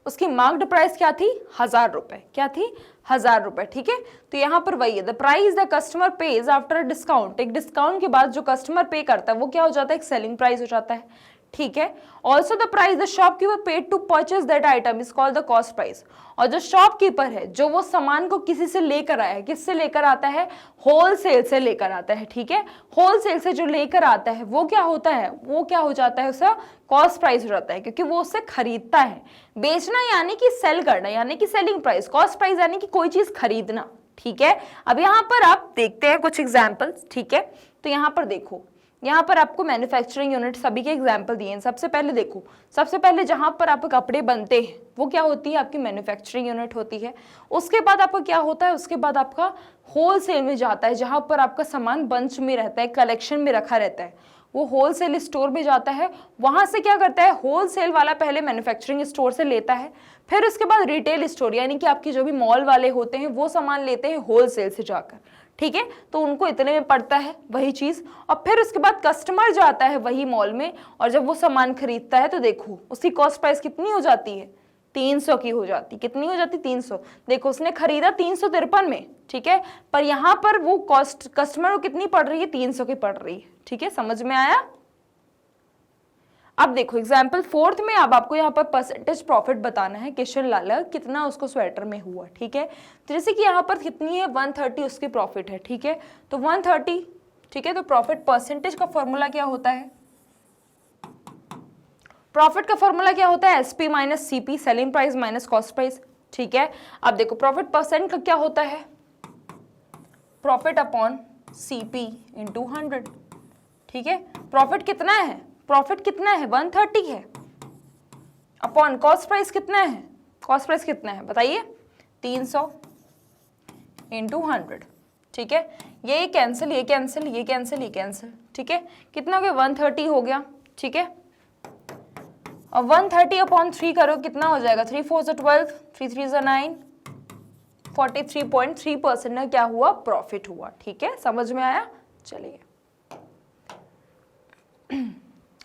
उसकी मार्क्ड प्राइस क्या थी 1000 रुपए, क्या थी 1000 रुपए। ठीक है, तो यहां पर वही है, the price the customer page after discount, एक डिस्काउंट के बाद जो कस्टमर पे करता है वो क्या हो जाता है, एक सेलिंग प्राइस हो जाता है। ठीक है, also the price the shopkeeper paid to purchase that item is called the cost price. और जो शॉपकीपर है, जो वो सामान को किसी से लेकर आया है, किससे लेकर आता है, होलसेल से लेकर आता है। ठीक है, होलसेल से जो लेकर आता है वो क्या होता है, वो क्या हो जाता है, उसका कॉस्ट प्राइस हो जाता है, क्योंकि वो उससे खरीदता है। बेचना यानी कि सेल करना, यानी कि सेलिंग प्राइस, कॉस्ट प्राइस यानी कि कोई चीज खरीदना। ठीक है, अब यहाँ पर आप देखते हैं कुछ एग्जाम्पल्स। ठीक है, तो यहाँ पर देखो, यहाँ पर आपको मैन्युफैक्चरिंग यूनिट सभी के एग्जाम्पल दिए हैं। सबसे पहले देखो, सबसे पहले जहाँ पर आपके कपड़े बनते हैं वो क्या होती है, आपकी मैन्युफैक्चरिंग यूनिट होती है। उसके बाद आपका क्या होता है, उसके बाद आपका होल सेल में जाता है, जहाँ पर आपका सामान बंच में रहता है, कलेक्शन में रखा रहता है, वो होलसेल स्टोर में जाता है। वहां से क्या करता है, होलसेल वाला पहले मैन्युफैक्चरिंग स्टोर से लेता है, फिर उसके बाद रिटेल स्टोर यानी कि आपकी जो भी मॉल वाले होते हैं वो सामान लेते हैं होलसेल से जाकर, ठीक है। तो उनको इतने में पड़ता है वही चीज, और फिर उसके बाद कस्टमर जाता है वही मॉल में, और जब वो सामान खरीदता है तो देखो उसकी कॉस्ट प्राइस कितनी हो जाती है, 300 की हो जाती। कितनी हो जाती, 300। देखो उसने खरीदा 353 में, ठीक है, पर यहाँ पर वो कॉस्ट कस्टमर को कितनी पड़ रही है, 300 की पड़ रही है, ठीक है, समझ में आया। अब देखो एग्जाम्पल 4th में, अब आपको यहाँ पर परसेंटेज प्रॉफिट बताना है, किशन लाला कितना उसको स्वेटर में हुआ, ठीक है। तो जैसे कि यहाँ पर कितनी है, 130 उसकी प्रॉफिट है, ठीक है, तो 130, ठीक है। तो प्रॉफिट परसेंटेज का फॉर्मूला क्या होता है, प्रॉफिट का फॉर्मूला क्या होता है, SP minus CP, selling price minus cost price, ठीक है। अब देखो प्रॉफिट परसेंट का क्या होता है, प्रॉफिट अपॉन सीपी इंटू 100, ठीक है। प्रॉफिट कितना है, प्रॉफिट कितना है, 130 है, अपॉन कॉस्ट प्राइस कितना है, कॉस्ट प्राइस कितना है बताइए, 300 इंटू 100, ठीक है। ये कैंसिल, ये कैंसिल, ये कैंसिल, ये कैंसिल, ठीक है। कितना हो गया, 130 हो गया, ठीक है। और 130 अपॉन 3 करो, कितना हो जाएगा, 3 4 12, 3 3 9, 43.3% ना क्या हुआ, प्रॉफिट हुआ, ठीक है, समझ में आया। चलिए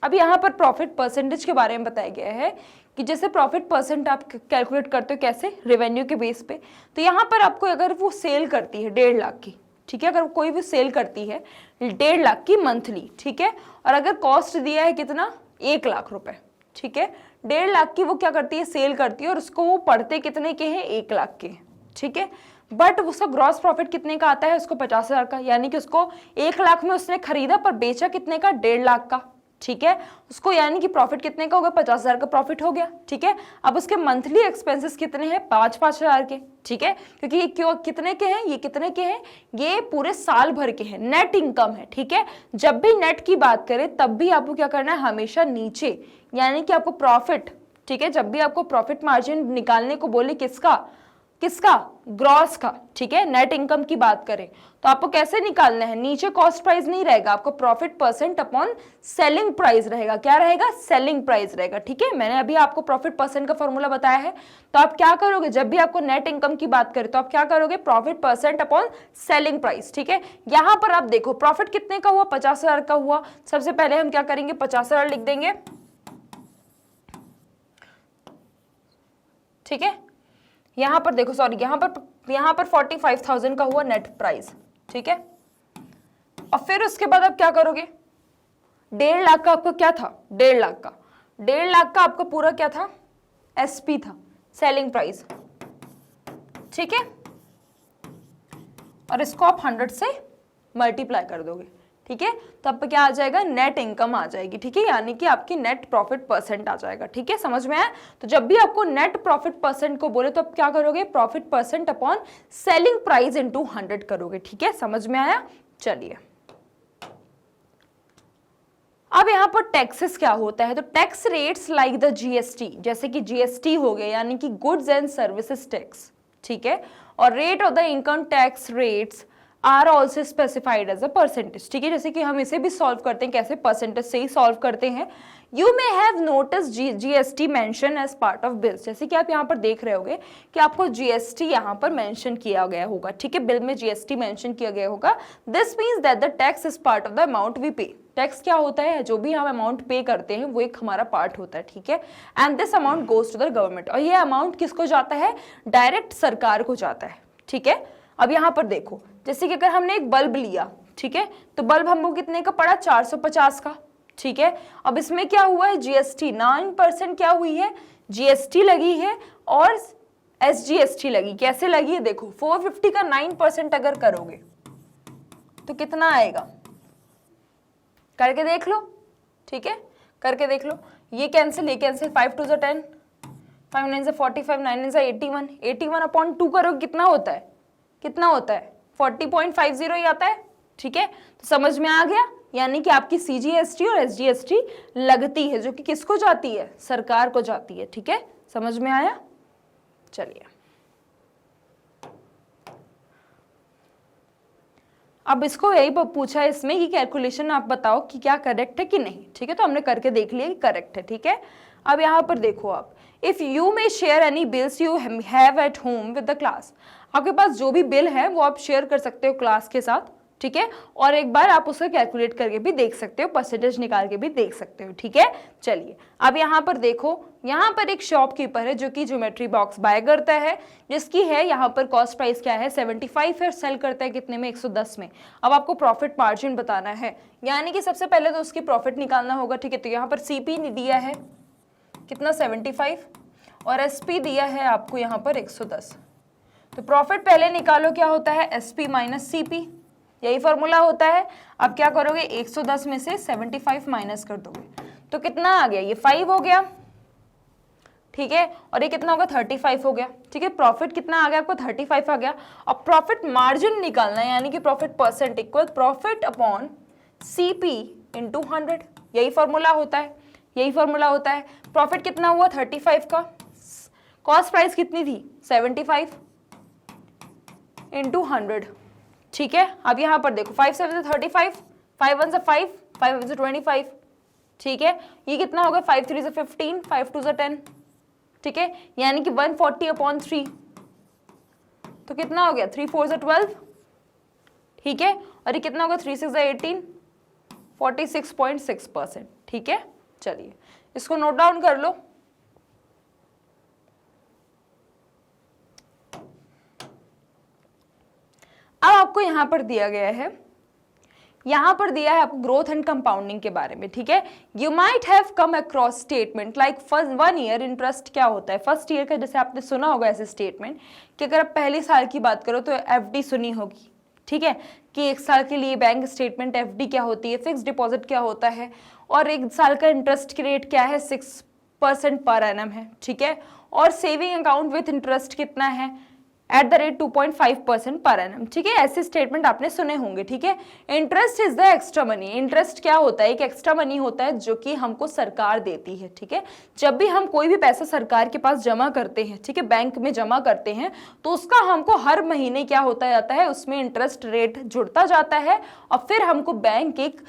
अब यहाँ पर प्रॉफिट परसेंटेज के बारे में बताया गया है कि जैसे प्रॉफिट परसेंट आप कैलकुलेट करते हो कैसे, रेवेन्यू के बेस पे। तो यहाँ पर आपको अगर वो सेल करती है 1.5 लाख की, ठीक है, अगर कोई भी सेल करती है 1.5 लाख की मंथली, ठीक है, और अगर कॉस्ट दिया है कितना, 1 लाख रुपए, ठीक है, 1.5 लाख की वो क्या करती है, सेल करती है, और उसको वो पढ़ते कितने के हैं, 1 लाख के, ठीक है। बट उसका ग्रॉस प्रॉफिट कितने का आता है, उसको 50,000 का, यानी कि उसको 1 लाख में उसने खरीदा पर बेचा कितने का, 1.5 लाख का, ठीक है। उसको यानी कि प्रॉफिट कितने का होगा, 50,000 का प्रॉफिट हो गया, ठीक है। अब उसके मंथली एक्सपेंसेस कितने हैं, 5,000 के, ठीक है, क्योंकि ये क्यों कितने के हैं, ये कितने के हैं, ये पूरे साल भर के हैं, नेट इनकम है, ठीक है। जब भी नेट की बात करें तब भी आपको क्या करना है, हमेशा नीचे, यानी कि आपको प्रॉफिट, ठीक है, जब भी आपको प्रॉफिट मार्जिन निकालने को बोले किसका, किसका, ग्रॉस का, ठीक है, नेट इनकम की बात करें तो आपको कैसे निकालना है, नीचे कॉस्ट प्राइस नहीं रहेगा, आपको profit percent upon selling price रहेगा, क्या रहेगा, सेलिंग प्राइस रहेगा, ठीक है। मैंने अभी आपको प्रॉफिट परसेंट का फॉर्मूला बताया है। तो आप क्या करोगे, जब भी आपको नेट इनकम की बात करें तो आप क्या करोगे, profit percent upon selling price, ठीक है। यहां पर आप देखो प्रॉफिट कितने का हुआ, 50,000 का हुआ। सबसे पहले हम क्या करेंगे, 50,000 लिख देंगे, ठीक है। यहां पर देखो, सॉरी, यहां पर 45,000 का हुआ नेट प्राइस, ठीक है। और फिर उसके बाद आप क्या करोगे, 1.5 लाख का आपको क्या था, 1.5 लाख का आपका पूरा क्या था, एसपी था, सेलिंग प्राइस, ठीक है। और इसको आप 100 से मल्टीप्लाई कर दोगे, ठीक है, तब क्या आ जाएगा, नेट इनकम आ जाएगी, ठीक है, यानी कि आपकी नेट प्रॉफिट परसेंट आ जाएगा, ठीक है, समझ में आया। तो जब भी आपको नेट प्रॉफिट परसेंट को बोले तो आप क्या करोगे, profit percent upon selling price into 100 करोगे, ठीक है, समझ में आया। चलिए अब यहाँ पर टैक्सेस क्या होता है, तो tax rates like the GST, जैसे कि जीएसटी हो गया यानी कि गुड्स एंड सर्विसेज टैक्स, ठीक है, और rate of the income tax rates are also specified as a percentage, ठीक है। जैसे कि हम इसे भी सॉल्व करते हैं, कैसे, परसेंटेज से ही सॉल्व करते हैं। You may have notice GST mention as part of bills, जैसे कि आप यहाँ पर देख रहे होगे कि आपको जीएसटी यहाँ पर मेंशन किया गया होगा, ठीक है, बिल में जीएसटी मेंशन किया गया होगा। This means that the tax is part of the amount we pay, tax क्या होता है, जो भी हम अमाउंट पे करते हैं वो एक हमारा पार्ट होता है, ठीक है। And this amount goes to the government, और ये अमाउंट किसको जाता है, डायरेक्ट सरकार को जाता है, ठीक है। अब यहाँ पर देखो, जैसे कि अगर हमने एक बल्ब लिया, ठीक है, तो बल्ब हमको कितने का पड़ा, 450 का, ठीक है। अब इसमें क्या हुआ है, जीएसटी 9% क्या हुई है, जीएसटी लगी है, और एसजीएसटी लगी, कैसे लगी है देखो, 450 का 9% अगर करोगे तो कितना आएगा, करके देख लो, ठीक है, करके देख लो, ये कैंसिल, ये कैंसिल, 5 2 10, 5 9 45, 9 9 81, 81 अपॉन 2 करोगे कितना होता है, कितना होता है, 40.50 ही आता है, ठीक है। तो समझ में आ गया, यानी कि आपकी CGST और SGST लगती है, जो कि किसको जाती है, सरकार को जाती है। ठीक है, समझ में आया? चलिए अब इसको यही पूछा है इसमें कि कैलकुलेशन आप बताओ कि क्या करेक्ट है कि नहीं। ठीक है, तो हमने करके देख लिया कि करेक्ट है। ठीक है, अब यहाँ पर देखो आप, if you may share any bills you have at home with the class, आपके पास जो भी बिल है वो आप शेयर कर सकते हो क्लास के साथ। ठीक है, और एक बार आप उसे कैलकुलेट करके भी देख सकते हो, परसेंटेज निकाल के भी देख सकते हो। ठीक है, चलिए अब यहाँ पर देखो, यहाँ पर एक शॉपकीपर है जो कि ज्योमेट्री बॉक्स बाय करता है, जिसकी है यहाँ पर कॉस्ट प्राइस क्या है 75 है, सेल करता है कितने में 110 में। अब आपको प्रॉफिट मार्जिन बताना है, यानी कि सबसे पहले तो उसकी प्रॉफिट निकालना होगा। ठीक है, तो यहाँ पर CP दिया है कितना 75 और SP दिया है आपको यहाँ पर 110। तो प्रॉफिट पहले निकालो, क्या होता है SP माइनस CP, यही फॉर्मूला होता है। अब क्या करोगे, 110 में से 75 माइनस कर दोगे तो कितना आ गया, ये 5 हो गया। ठीक है, और ये कितना होगा 35 हो गया। ठीक है, प्रॉफिट कितना आ गया आपको 35 आ गया। अब प्रॉफिट मार्जिन निकालना है, यानी कि profit percent equal profit upon CP into 100, यही फॉर्मूला होता है, यही फॉर्मूला होता है। प्रॉफिट कितना हुआ 35 का, कॉस्ट प्राइस कितनी थी 75 इंटू 100। ठीक है, अब यहाँ पर देखो 5 7 से 35, 5 1 से 5, 5 1 से 25। ठीक है, ये कितना होगा 5 3 से 15, 5 2 से 10। ठीक है, यानी कि 140 अपॉन 3, तो कितना हो गया 3 4 से 12। ठीक है, और ये कितना होगा 3 6 से 18, 46.6%। ठीक है, चलिए इसको नोट डाउन कर लो। अब आपको यहां पर दिया गया है, यहां पर दिया है आपको ग्रोथ एंड कंपाउंडिंग के बारे में। ठीक है, you might have come across statement like first 1 year interest क्या होता है, फर्स्ट ईयर का जैसे आपने सुना होगा ऐसे स्टेटमेंट कि अगर आप पहले साल की बात करो तो FD सुनी होगी। ठीक है, कि 1 साल के लिए बैंक स्टेटमेंट FD क्या होती है, फिक्स डिपॉजिट क्या होता है, और 1 साल का इंटरेस्ट की रेट क्या है 6% पर एनम है। ठीक है, और सेविंग अकाउंट विथ इंटरेस्ट कितना है at the rate 2.5% per annum. ठीक है, ऐसे स्टेटमेंट आपने सुने होंगे। ठीक है, interest is the extra money, interest क्या होता है, एक एक्स्ट्रा मनी होता है जो कि हमको सरकार देती है। ठीक है, जब भी हम कोई भी पैसा सरकार के पास जमा करते हैं, ठीक है, बैंक में जमा करते हैं, तो उसका हमको हर महीने क्या होता जाता है, उसमें इंटरेस्ट रेट जुड़ता जाता है, और फिर हमको बैंक एक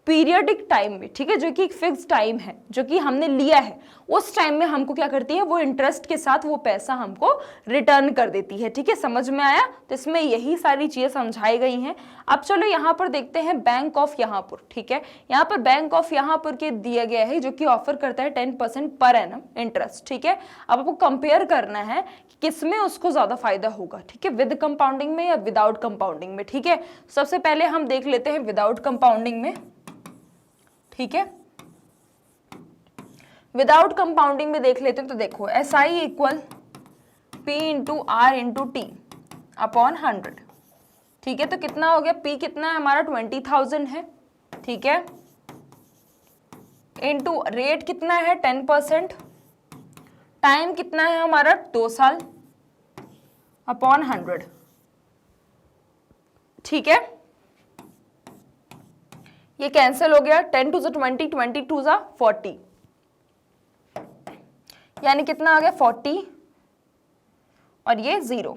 पीरियडिक टाइम में, ठीक है, जो कि एक फिक्स टाइम है जो कि हमने लिया है, उस टाइम में हमको क्या करती है, वो इंटरेस्ट के साथ वो पैसा हमको रिटर्न कर देती है। ठीक है, समझ में आया? तो इसमें यही सारी चीजें समझाई गई हैं। अब चलो यहाँ पर देखते हैं बैंक ऑफ यहाँपुर। ठीक है, यहाँ पर बैंक ऑफ यहाँपुर के दिया गया है जो कि ऑफर करता है 10% पर एनम इंटरेस्ट। ठीक है, अब आपको कंपेयर करना है कि किसमें उसको ज्यादा फायदा होगा। ठीक है, विद कंपाउंडिंग में या विदाउट कंपाउंडिंग में। ठीक है, सबसे पहले हम देख लेते हैं विदाउट कंपाउंडिंग में। ठीक है, विदाउट कंपाउंडिंग में देख लेते हैं, तो देखो SI equal P into R into T upon 100। ठीक है, तो कितना हो गया, P कितना है हमारा 20,000 है। ठीक है, इंटू रेट कितना है 10%, टाइम कितना है हमारा 2 साल अपॉन 100। ठीक है, ये कैंसिल हो गया, 10 2 20, 20 2 40, यानी कितना आ गया 40 और ये 0।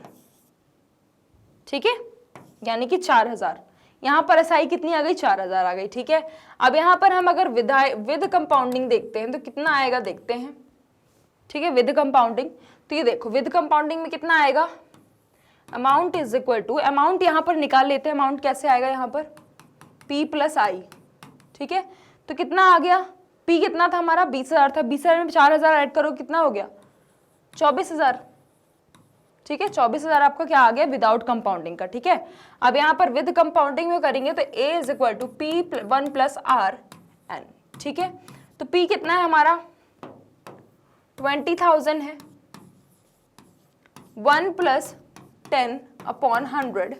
ठीक है, यानी कि 4000। यहां पर SI कितनी आ गई, 4000 आ गई। ठीक है, अब यहां पर हम अगर विद कंपाउंडिंग देखते हैं तो कितना आएगा, देखते हैं। ठीक है, विद कंपाउंडिंग, तो ये देखो विद कंपाउंडिंग में कितना आएगा, amount is equal to, amount यहां पर निकाल लेते हैं, अमाउंट कैसे आएगा यहाँ पर P प्लस I। ठीक है, तो कितना आ गया, P कितना था हमारा 20,000 था, 20,000 में 4000 ऐड करो कितना हो गया 24,000। ठीक है, 24,000 आपका क्या आ गया विदाउट कंपाउंडिंग का। ठीक है, अब यहाँ पर विद कंपाउंडिंग में करेंगे तो A is equal to P1 plus RN। ठीक है, तो P कितना है हमारा 20,000 है, 1 प्लस 10 अपॉन 100,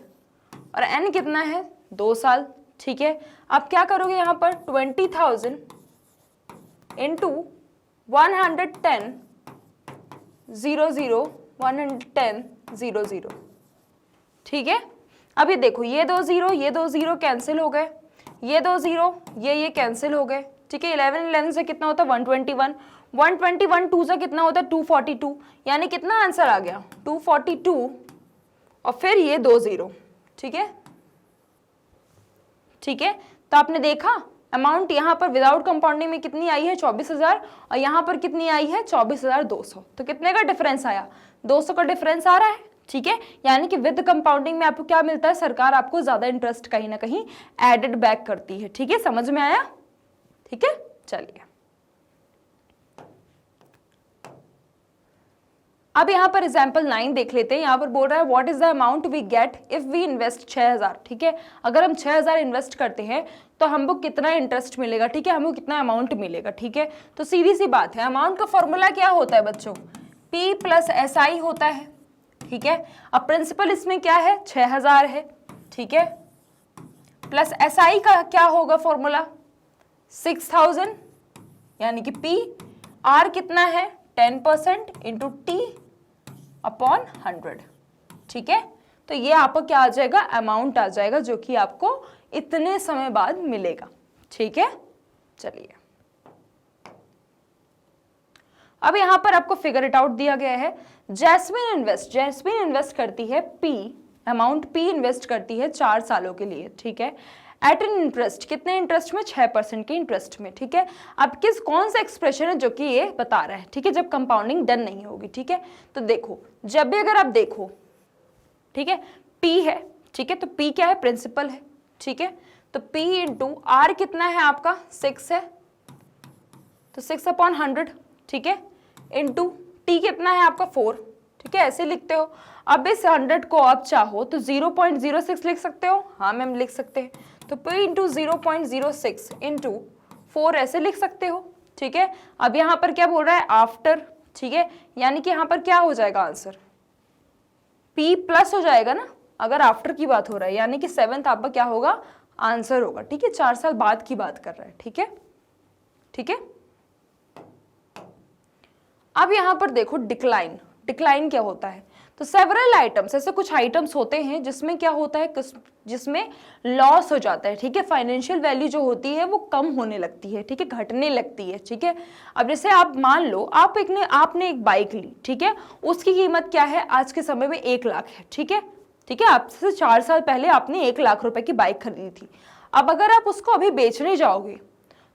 और N कितना है 2 साल। ठीक है, आप क्या करोगे यहाँ पर 20,000 इंटू 110 00 110 00। ठीक है, अब ये देखो ये 2 0 कैंसिल हो गए, ये 2 0, ये कैंसिल हो गए, ठीक है। 11 11 से कितना होता है 121, 121 2 से कितना होता है 242, यानी कितना आंसर आ गया 242 और फिर ये 2 0, ठीक है, ठीक है। तो आपने देखा अमाउंट यहाँ पर विदाउट कंपाउंडिंग में कितनी आई है 24,000 और यहाँ पर कितनी आई है 24,200, तो कितने का डिफरेंस आया 200 का डिफरेंस आ रहा है, ठीक है। यानी कि विद कंपाउंडिंग में आपको क्या मिलता है, सरकार आपको ज्यादा इंटरेस्ट कहीं ना कहीं एडेड बैक करती है, ठीक है, समझ में आया, ठीक है। चलिए अब यहाँ पर एग्जाम्पल 9 देख लेते हैं। यहाँ पर बोल रहा है what is the amount we get if we invest 6,000, ठीक है। अगर हम 6,000 इन्वेस्ट करते हैं तो हमको कितना इंटरेस्ट मिलेगा, ठीक है, हमको कितना अमाउंट मिलेगा, ठीक है। तो सीधी सी बात है, अमाउंट का फॉर्मूला क्या होता है बच्चों, P प्लस SI होता है, ठीक है। अब प्रिंसिपल इसमें क्या है 6,000 है, ठीक है, प्लस SI का क्या होगा फॉर्मूला 6,000, यानी कि P, R कितना है 10% इंटू T अपॉन 100, ठीक है। तो ये आपको क्या आ जाएगा, अमाउंट आ जाएगा जो कि आपको इतने समय बाद मिलेगा, ठीक है। चलिए अब यहां पर आपको फिगर इट आउट दिया गया है। जैस्मिन इन्वेस्ट करती है P, अमाउंट P इन्वेस्ट करती है 4 सालों के लिए, ठीक है, एट एन इंटरेस्ट, कितने इंटरेस्ट में 6% के इंटरेस्ट में, ठीक है। अब कौन सा एक्सप्रेशन है जो कि ये बता रहा है, ठीक है, जब कंपाउंडिंग डन नहीं होगी, ठीक है। तो देखो जब भी अगर आप देखो, ठीक है, P है, ठीक है, तो P क्या है प्रिंसिपल है, ठीक है, तो P इंटू R कितना है आपका 6 है, तो 6 अपॉन 100, ठीक है, इंटू T कितना है आपका 4, ठीक है, ऐसे लिखते हो। अब इस 100 को आप चाहो तो 0.06 लिख सकते हो, हाँ मैम लिख सकते हैं, तो P इंटू 0.06 इंटू 4 ऐसे लिख सकते हो, ठीक है। अब यहाँ पर क्या बोल रहा है आफ्टर, ठीक है, यानी कि यहाँ पर क्या हो जाएगा आंसर P प्लस हो जाएगा ना, अगर आफ्टर की बात हो रहा है, यानी कि 7th आपका क्या होगा आंसर होगा, ठीक है, 4 साल बाद की बात कर रहा है, ठीक है, ठीक है। अब यहां पर देखो डिक्लाइन क्या होता है, तो सेवरल आइटम्स, ऐसे कुछ आइटम्स होते हैं जिसमें क्या होता है, जिसमें लॉस हो जाता है, ठीक है, फाइनेंशियल वैल्यू जो होती है वो कम होने लगती है, ठीक है, घटने लगती है, ठीक है। अब जैसे आप मान लो आपने एक बाइक ली, ठीक है, उसकी कीमत क्या है आज के समय में 1 लाख है, ठीक है, ठीक है, आपसे 4 साल पहले आपने 1 लाख रुपए की बाइक खरीदी थी। अब अगर आप उसको अभी बेचने जाओगे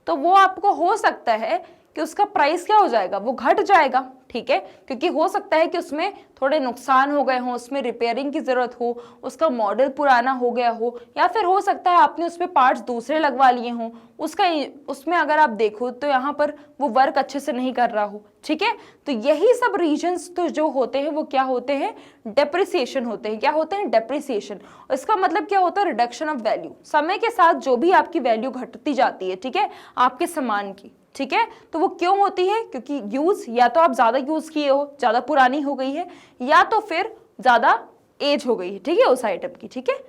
तो वो आपको हो सकता है कि उसका प्राइस क्या हो जाएगा, वो घट जाएगा, ठीक है, क्योंकि हो सकता है कि उसमें थोड़े नुकसान हो गए हों, उसमें रिपेयरिंग की जरूरत हो, उसका मॉडल पुराना हो गया हो, या फिर हो सकता है आपने उसमें पार्ट्स दूसरे लगवा लिए हों, उसमें अगर आप देखो तो यहाँ पर वो वर्क अच्छे से नहीं कर रहा हो, ठीक है। तो यही सब रीजंस तो जो होते हैं वो क्या होते हैं, डेप्रिसिएशन होते हैं, क्या होते हैं डेप्रिसिएशन। इसका मतलब क्या होता है, रिडक्शन ऑफ वैल्यू, समय के साथ जो भी आपकी वैल्यू घटती जाती है, ठीक है, आपके सामान की, ठीक है। तो वो क्यों होती है, क्योंकि यूज या तो आप ज्यादा यूज किए हो, ज्यादा पुरानी हो गई है, या तो फिर ज्यादा एज हो गई है, ठीक है, उस आइटम की, ठीक है।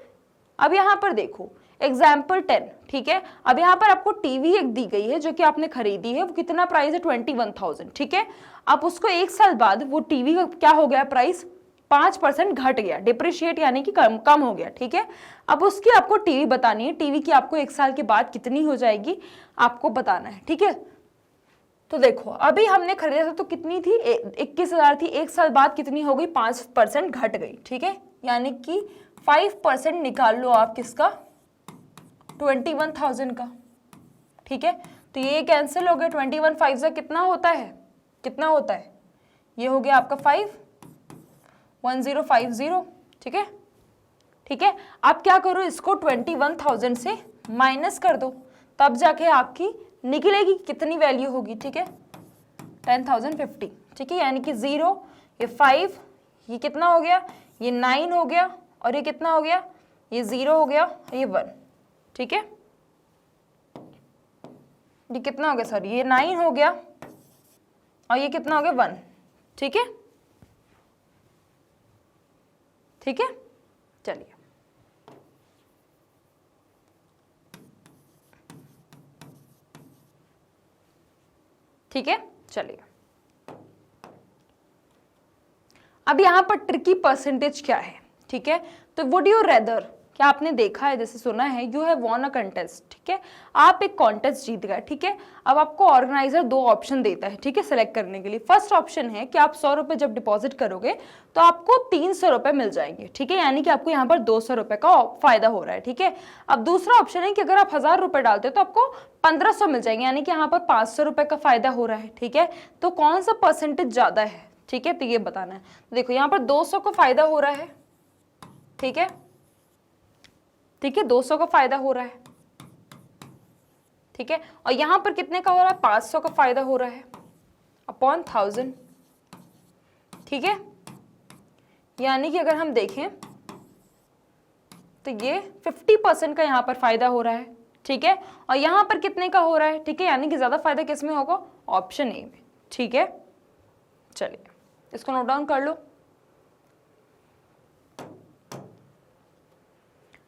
अब यहाँ पर देखो एग्जाम्पल 10, ठीक है। अब यहाँ पर आपको टीवी एक दी गई है जो कि आपने खरीदी है, वो कितना प्राइस है 21,000, ठीक है। आप उसको 1 साल बाद वो टीवी का क्या हो गया प्राइस 5% घट गया, डिप्रिशिएट यानी कि कम हो गया, ठीक है। अब उसकी आपको टीवी बतानी है, टीवी की आपको 1 साल के बाद कितनी हो जाएगी आपको बताना है, ठीक है। तो देखो अभी हमने खरीदा था तो कितनी थी 21,000 थी, 1 साल बाद कितनी हो गई 5% घट गई, ठीक है, यानी कि 5% निकाल लो आप किसका 21,000 का, ठीक है। तो ये कैंसिल हो गया, 21 5 से कितना होता है, ये हो गया आपका 51050, ठीक है, ठीक है। आप क्या करो इसको 21,000 से माइनस कर दो, तब जाके आपकी निकलेगी कितनी वैल्यू होगी, ठीक है 10,050, ठीक है, यानी कि 0, ये 5, ये कितना हो गया, ये 9 हो गया, और ये कितना हो गया, ये 0 हो गया, ये 1, ठीक है, ये कितना हो गया सॉरी, ये 9 हो गया और ये कितना हो गया 1, ठीक है, ठीक है। चलिए ठीक है, चलिए अब यहां पर ट्रिकी परसेंटेज क्या है, ठीक है। तो वुड यू रेदर क्या आपने देखा है, जैसे सुना है, you have von a contest, ठीक है, आप एक कॉन्टेस्ट जीत गए, ठीक है। अब आपको ऑर्गेनाइजर 2 ऑप्शन देता है, ठीक है, सेलेक्ट करने के लिए। फर्स्ट ऑप्शन है कि आप 100 रुपये जब डिपॉजिट करोगे तो आपको 300 रुपये मिल जाएंगे, ठीक है, यानी कि आपको यहाँ पर 200 रुपये का फायदा हो रहा है, ठीक है। अब दूसरा ऑप्शन है कि अगर आप 1000 रुपये डालते हो तो आपको 1500 मिल जाएंगे, यानी कि यहाँ पर 500 रुपये का फायदा हो रहा है, ठीक है। तो कौन सा परसेंटेज ज्यादा है, ठीक है, तो ये बताना है। देखो यहाँ पर 200 का फायदा हो रहा है, ठीक है, ठीक है, 200 का फायदा हो रहा है, ठीक है, और यहां पर कितने का हो रहा है, 500 का फायदा हो रहा है अपॉन 1000, ठीक है। यानी कि अगर हम देखें तो ये 50% का यहां पर फायदा हो रहा है, ठीक है, और यहां पर कितने का हो रहा है, ठीक है, यानी कि ज्यादा फायदा किस में होगा, ऑप्शन ए में, ठीक है। चलिए इसको नोट डाउन कर लो।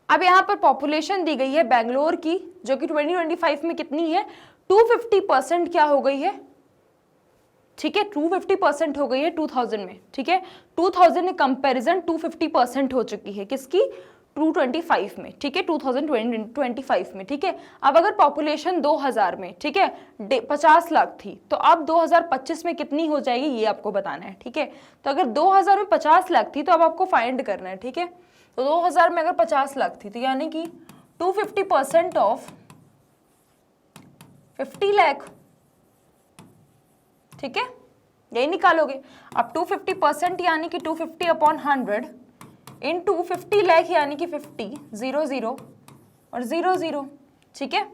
अब यहाँ पर पॉपुलेशन दी गई है बेंगलोर की, जो कि 2025 में कितनी है, 250% क्या हो गई है, ठीक है, 250% हो गई है 2000 में, ठीक है, 2000 में कंपैरिजन 250% हो चुकी है, किसकी, 225 में, ठीक है, 2025 में, ठीक है। अब अगर पॉपुलेशन 2000 में, ठीक है, 50 लाख थी, तो अब 2025 में कितनी हो जाएगी ये आपको बताना है, ठीक है। तो अगर 2000 में 50 लाख थी तो अब आपको फाइंड करना है, ठीक है। तो 2000 में अगर 50 लाख थी तो यानी कि 250% ऑफ 50 लाख, ठीक है, यही निकालोगे। अब 250% यानी कि 250 अपॉन 100 इंटू 50 लाख यानी कि 50, 0 0 और 0 0, ठीक है।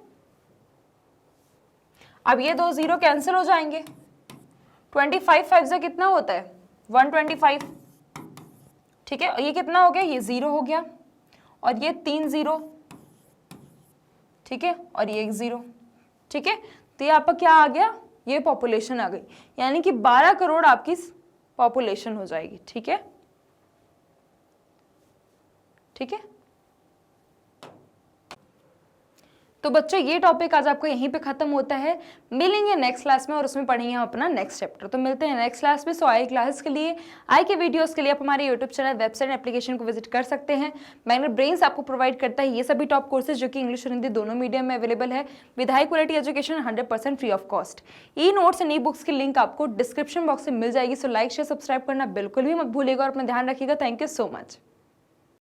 अब ये 2 0 कैंसिल हो जाएंगे, 25 5 से कितना होता है, 125, ठीक है, और ये कितना हो गया, ये 0 हो गया, और ये 3 0, ठीक है, और ये 1 0, ठीक है। तो ये आपका क्या आ गया, ये पॉपुलेशन आ गई, यानी कि 12 करोड़ आपकी पॉपुलेशन हो जाएगी, ठीक है, ठीक है। तो बच्चों ये टॉपिक आज आपका यहीं पे खत्म होता है, मिलेंगे नेक्स्ट क्लास में और उसमें पढ़ेंगे हम अपना नेक्स्ट चैप्टर। तो मिलते हैं नेक्स्ट क्लास में। सो आई क्लास के लिए, आई के वीडियोस के लिए आप हमारे यूट्यूब चैनल, वेबसाइट, एप्लीकेशन को विजिट कर सकते हैं। बैंगलोर ब्रेन्स आपको प्रोवाइड करता है ये सभी टॉप कोर्सेज जो कि इंग्लिश और हिंदी दोनों मीडियम में अवेलेबल है, with high quality education, 100% free of cost. E notes and e books की लिंक आपको डिस्क्रिप्शन बॉक्स में मिल जाएगी। सो लाइक शेयर सब्सक्राइब करना बिल्कुल भी मत भूलिएगा और अपना ध्यान रखिएगा। Thank you so much.